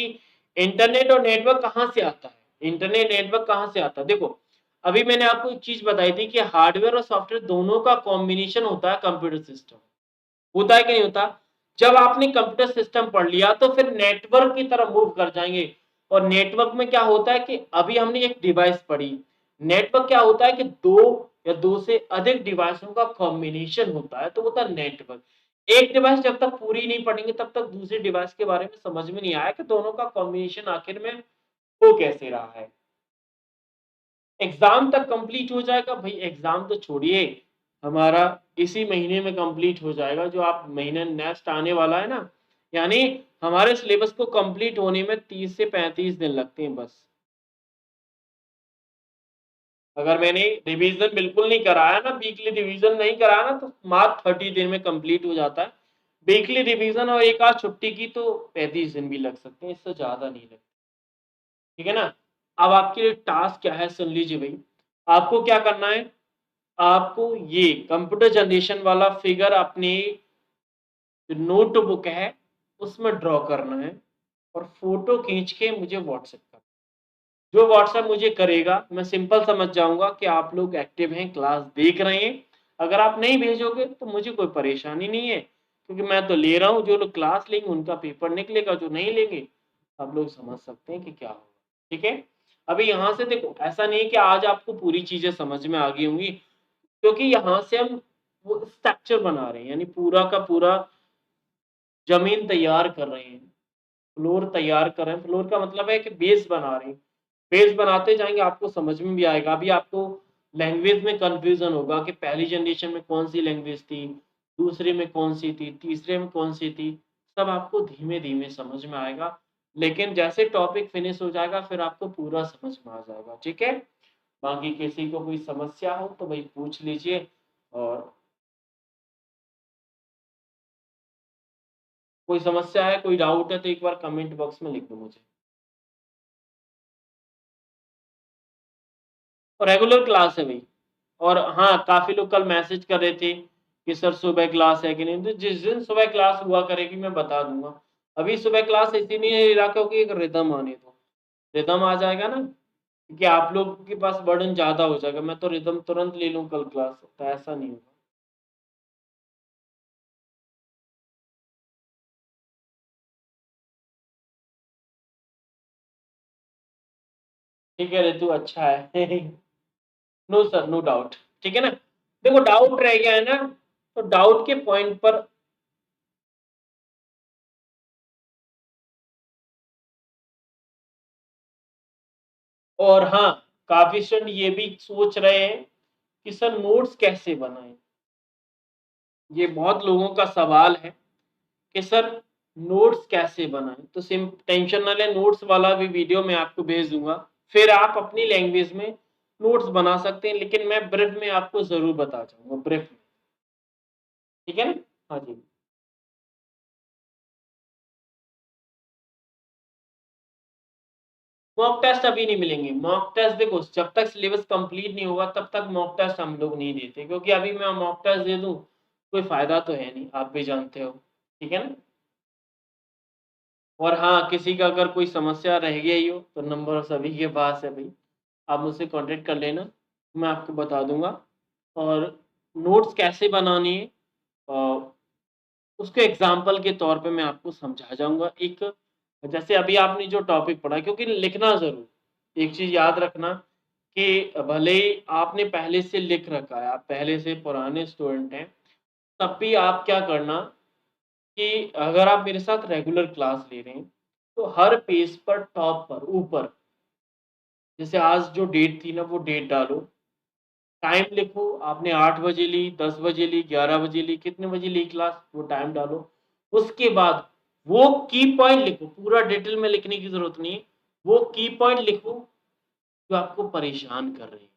इंटरनेट और नेटवर्क कहाँ से आता है, इंटरनेट नेटवर्क कहाँ से आता है? देखो, अभी मैंने आपको एक चीज बताई थी कि हार्डवेयर और सॉफ्टवेयर दोनों का कॉम्बिनेशन होता है कंप्यूटर सिस्टम। होता है कि नहीं होता? जब आपने कंप्यूटर सिस्टम पढ़ लिया, तो फिर नेटवर्क की तरफ मूव कर जाएंगे। और नेटवर्क में क्या होता है कि अभी हमने एक डिवाइस पढ़ी। नेटवर्क क्या होता है कि 2 या 2 से अधिक डिवाइसों का कॉम्बिनेशन होता है, तो होता है नेटवर्क। एक डिवाइस जब तक पूरी नहीं पढ़ेंगे, तब तक दूसरी डिवाइस के बारे में समझ में नहीं आया कि दोनों का कॉम्बिनेशन आखिर में हो कैसे रहा है। एग्जाम तक कंप्लीट हो जाएगा भाई, एग्जाम तो छोड़िए, हमारा इसी महीने में कंप्लीट हो जाएगा, जो आप महीने नेक्स्ट आने वाला है ना। यानी हमारे सिलेबस को कंप्लीट होने में 30 से 35 दिन लगते हैं बस। अगर मैंने रिवीजन बिल्कुल नहीं कराया ना, वीकली रिवीजन नहीं कराया ना, तो मात्र 30 दिन में कंप्लीट हो जाता है। वीकली रिवीजन और एक आध छुट्टी की तो 35 दिन भी लग सकते हैं, इससे ज्यादा नहीं लगते। ठीक है ना? अब आपके लिए टास्क क्या है, सुन लीजिए भाई। आपको क्या करना है, आपको ये कंप्यूटर जनरेशन वाला फिगर अपने जो नोटबुक है उसमें ड्रॉ करना है, और फोटो खींच के मुझे व्हाट्सएप कर। जो व्हाट्सएप मुझे करेगा, मैं सिंपल समझ जाऊंगा कि आप लोग एक्टिव हैं, क्लास देख रहे हैं। अगर आप नहीं भेजोगे तो मुझे कोई परेशानी नहीं है, क्योंकि मैं तो ले रहा हूँ। जो लोग क्लास लेंगे उनका पेपर निकलेगा, जो नहीं लेंगे आप लोग समझ सकते हैं कि क्या होगा। ठीक है? अभी यहाँ से देखो, ऐसा नहीं है कि आज आपको पूरी चीजें समझ में आ गई होंगी, क्योंकि यहाँ से हम वो स्ट्रक्चर बना रहे हैं, यानी पूरा का पूरा जमीन तैयार कर रहे हैं, फ्लोर तैयार कर रहे हैं। फ्लोर का मतलब है कि बेस बना रहे हैं। बेस बनाते जाएंगे, आपको समझ में भी आएगा। अभी आपको लैंग्वेज में कंफ्यूजन होगा कि पहली जनरेशन में कौन सी लैंग्वेज थी, दूसरे में कौन सी थी, तीसरे में कौन सी थी। सब आपको धीमे धीमे समझ में आएगा। लेकिन जैसे टॉपिक फिनिश हो जाएगा फिर आपको पूरा समझ में आ जाएगा, ठीक है? बाकी किसी को कोई समस्या हो तो भाई पूछ लीजिए, और कोई समस्या है, कोई डाउट है तो एक बार कमेंट बॉक्स में लिख दो मुझे। और रेगुलर क्लास है भई। और हाँ, काफ़ी लोग कल मैसेज कर रहे थे कि सर सुबह क्लास है कि नहीं? तो जिस दिन सुबह क्लास हुआ करेगी मैं बता दूँगा। अभी सुबह क्लास इसीलिए रखा क्योंकि एक रिदम आने दो। रिदम आ जाएगा ना, क्योंकि आप लोगों के पास बर्डन ज़्यादा हो जाएगा, मैं तो रिदम तुरंत ले लूँ कल क्लास, तो ऐसा नहीं होगा। ठीक है रितु, अच्छा है। नो सर, नो डाउट, ठीक है ना? देखो डाउट रह गया है ना, तो डाउट के पॉइंट पर और हाँ, काफ़ी स्टूडेंट ये भी सोच रहे हैं कि सर नोट्स कैसे बनाएँ? ये बहुत लोगों का सवाल है कि सर नोट्स कैसे बनाएँ? तो सिम टेंशन ना लें, नोट्स वाला भी वीडियो मैं आपको भेज दूँगा। फिर आप अपनी लैंग्वेज में नोट्स बना सकते हैं, लेकिन मैं ब्रीफ में आपको ज़रूर बता जाऊँगा, ब्रीफ में, ठीक है ना? हाँ जी। मॉक टेस्ट अभी नहीं मिलेंगे। मॉक टेस्ट देखो, जब तक सिलेबस कंप्लीट नहीं होगा तब तक मॉक टेस्ट हम लोग नहीं देते, क्योंकि अभी मैं मॉक टेस्ट दे दूँ, कोई फ़ायदा तो है नहीं, आप भी जानते हो, ठीक है ना? और हाँ, किसी का अगर कोई समस्या रह गया ही हो, तो नंबर सभी के पास है भई, आप मुझसे कॉन्टैक्ट कर लेना, मैं आपको बता दूँगा। और नोट्स कैसे बनानी है उसके एग्ज़ाम्पल के तौर पे मैं आपको समझा जाऊँगा। एक जैसे अभी आपने जो टॉपिक पढ़ा, क्योंकि लिखना ज़रूर, एक चीज़ याद रखना कि भले ही आपने पहले से लिख रखा है, आप पहले से पुराने स्टूडेंट हैं, तब भी आप क्या करना कि अगर आप मेरे साथ रेगुलर क्लास ले रहे हैं, तो हर पेज पर टॉप पर ऊपर, जैसे आज जो डेट थी ना वो डेट डालो, टाइम लिखो, आपने 8 बजे ली, 10 बजे ली, 11 बजे ली, कितने बजे ली क्लास, वो टाइम डालो। उसके बाद वो की पॉइंट लिखो, पूरा डिटेल में लिखने की ज़रूरत नहीं है, वो की पॉइंट लिखो जो आपको परेशान कर रहे हैं,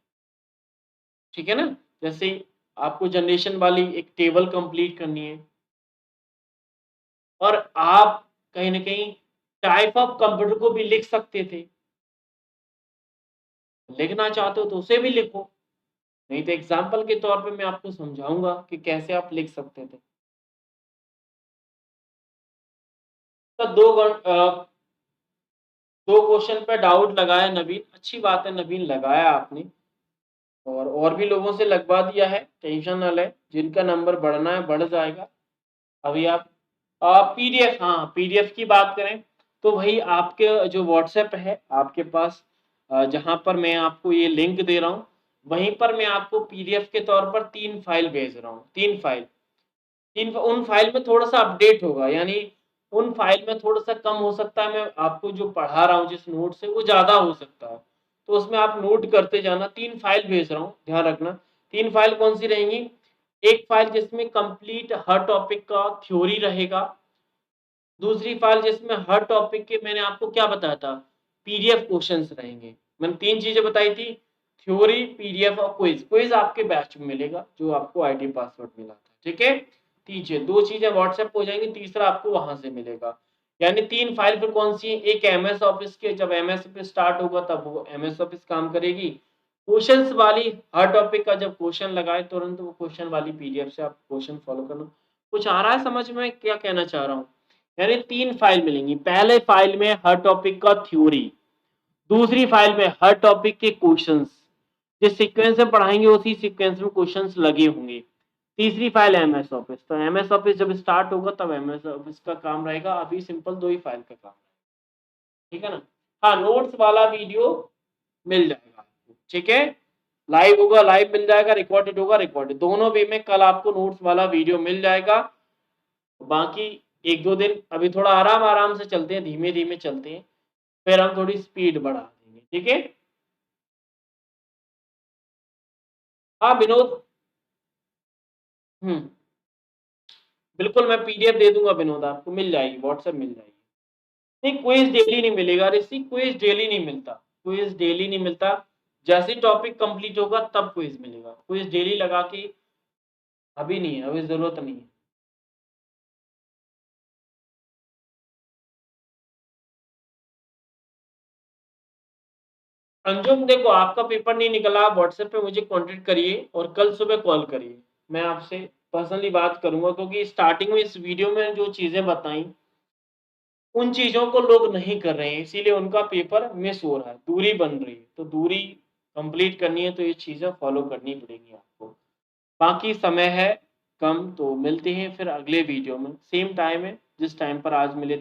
ठीक है ना? जैसे आपको जनरेशन वाली एक टेबल कंप्लीट करनी है, और आप कहीं न कहीं टाइप ऑफ कंप्यूटर को भी लिख सकते थे। लिखना चाहते हो तो उसे भी लिखो, नहीं तो एग्ज़ाम्पल के तौर पे मैं आपको समझाऊँगा कि कैसे आप लिख सकते थे। तो 2 क्वेश्चन पे डाउट लगाया नवीन, अच्छी बात है नवीन, लगाया आपने, और भी लोगों से लगवा दिया है, टेंशन ना लें, जिनका नंबर बढ़ना है बढ़ जाएगा। अभी आप पीडीएफ, हाँ, पीडीएफ की बात करें तो वही आपके जो व्हाट्सएप है आपके पास, जहाँ पर मैं आपको ये लिंक दे रहा हूँ, वहीं पर मैं आपको पीडीएफ के तौर पर 3 फाइल भेज रहा हूँ, 3 फाइल। इन उन फाइल में थोड़ा-सा अपडेट होगा, यानी उन फाइल में थोड़ा-सा कम हो सकता है, मैं आपको जो पढ़ा रहा हूँ जिस नोट से वो ज़्यादा हो सकता है। तो उसमें आप नोट करते जाना, 3 फाइल भेज रहा हूँ, ध्यान रखना। 3 फाइल कौन-सी रहेंगी? एक फाइल जिसमें कंप्लीट हर टॉपिक का थ्योरी रहेगा, दूसरी फाइल जिसमें हर टॉपिक के मैंने आपको क्या बताया था? पीडीएफ क्वेश्चन्स रहेंगे। मैंने 3 चीज़ें बताई थी, थ्योरी, पीडीएफ और क्विज़। क्विज़ आपके बैच में मिलेगा, जो आपको आईडी पासवर्ड मिला था, ठीक है? तीजे 2 चीज़ें व्हाट्सएप पे हो जाएँगी, तीसरा आपको वहाँ से मिलेगा। यानी 3 फाइल फिर कौन-सी है? एक एमएस ऑफिस के, जब एमएस ऑफिस स्टार्ट होगा तब वो एमएस ऑफिस काम करेगी। क्वेश्चन्स वाली, हर टॉपिक का जब क्वेश्चन लगाए तुरंत वो क्वेश्चन वाली पीडीएफ से आप क्वेश्चन फॉलो करना। कुछ आ रहा है समझ में क्या कहना चाह रहा हूँ? यानी 3 फाइल मिलेंगी। पहले फाइल में हर टॉपिक का थ्योरी, दूसरी फाइल में हर टॉपिक के क्वेश्चंस, जिस सीक्वेंस में पढ़ाएँगे उसी सीक्वेंस में क्वेश्चंस लगे होंगे। तीसरी फाइल एमएस ऑफिस, तो एमएस ऑफिस जब स्टार्ट होगा तब एमएस ऑफिस का काम रहेगा, अभी सिंपल 2 ही फाइल का काम है, ठीक है ना? हाँ, नोट्स वाला वीडियो मिल जाएगा आपको, ठीक है? लाइव होगा, लाइव मिल जाएगा, रिकॉर्डेड होगा, रिकॉर्डेड, दोनों वे में कल आपको नोट्स वाला वीडियो मिल जाएगा। बाकी 1-2 दिन अभी थोड़ा आराम-आराम से चलते हैं, धीमे-धीमे चलते हैं, फिर हम थोड़ी स्पीड बढ़ा देंगे, ठीक है? हाँ, विनोद। हुँ, बिल्कुल मैं पीडीएफ दे दूँगा विनोद, आपको मिल जाएगी, व्हाट्सएप मिल जाएगी। नहीं, क्विज़ डेली नहीं मिलेगा ऋषि, क्विज़ डेली नहीं मिलता, क्विज़ डेली नहीं मिलता। जैसे ही टॉपिक कंप्लीट होगा तब क्विज़ मिलेगा। क्विज़ डेली लगा के अभी नहीं है, अभी ज़रूरत नहीं है। अंजुम देखो, आपका पेपर नहीं निकला, आप व्हाट्सएप पे मुझे कॉन्टैक्ट करिए और कल सुबह कॉल करिए। मैं आपसे पर्सनली बात करूँगा, क्योंकि स्टार्टिंग में इस वीडियो में जो चीज़ें बताई, उन चीज़ों को लोग नहीं कर रहे हैं, इसीलिए उनका पेपर मिस हो रहा है, दूरी बन रही है। तो दूरी कंप्लीट करनी है तो ये चीज़ें फॉलो करनी पड़ेगी आपको। बाकी समय है कम, तो मिलते हैं फिर अगले वीडियो में, सेम टाइम है जिस टाइम पर आज मिले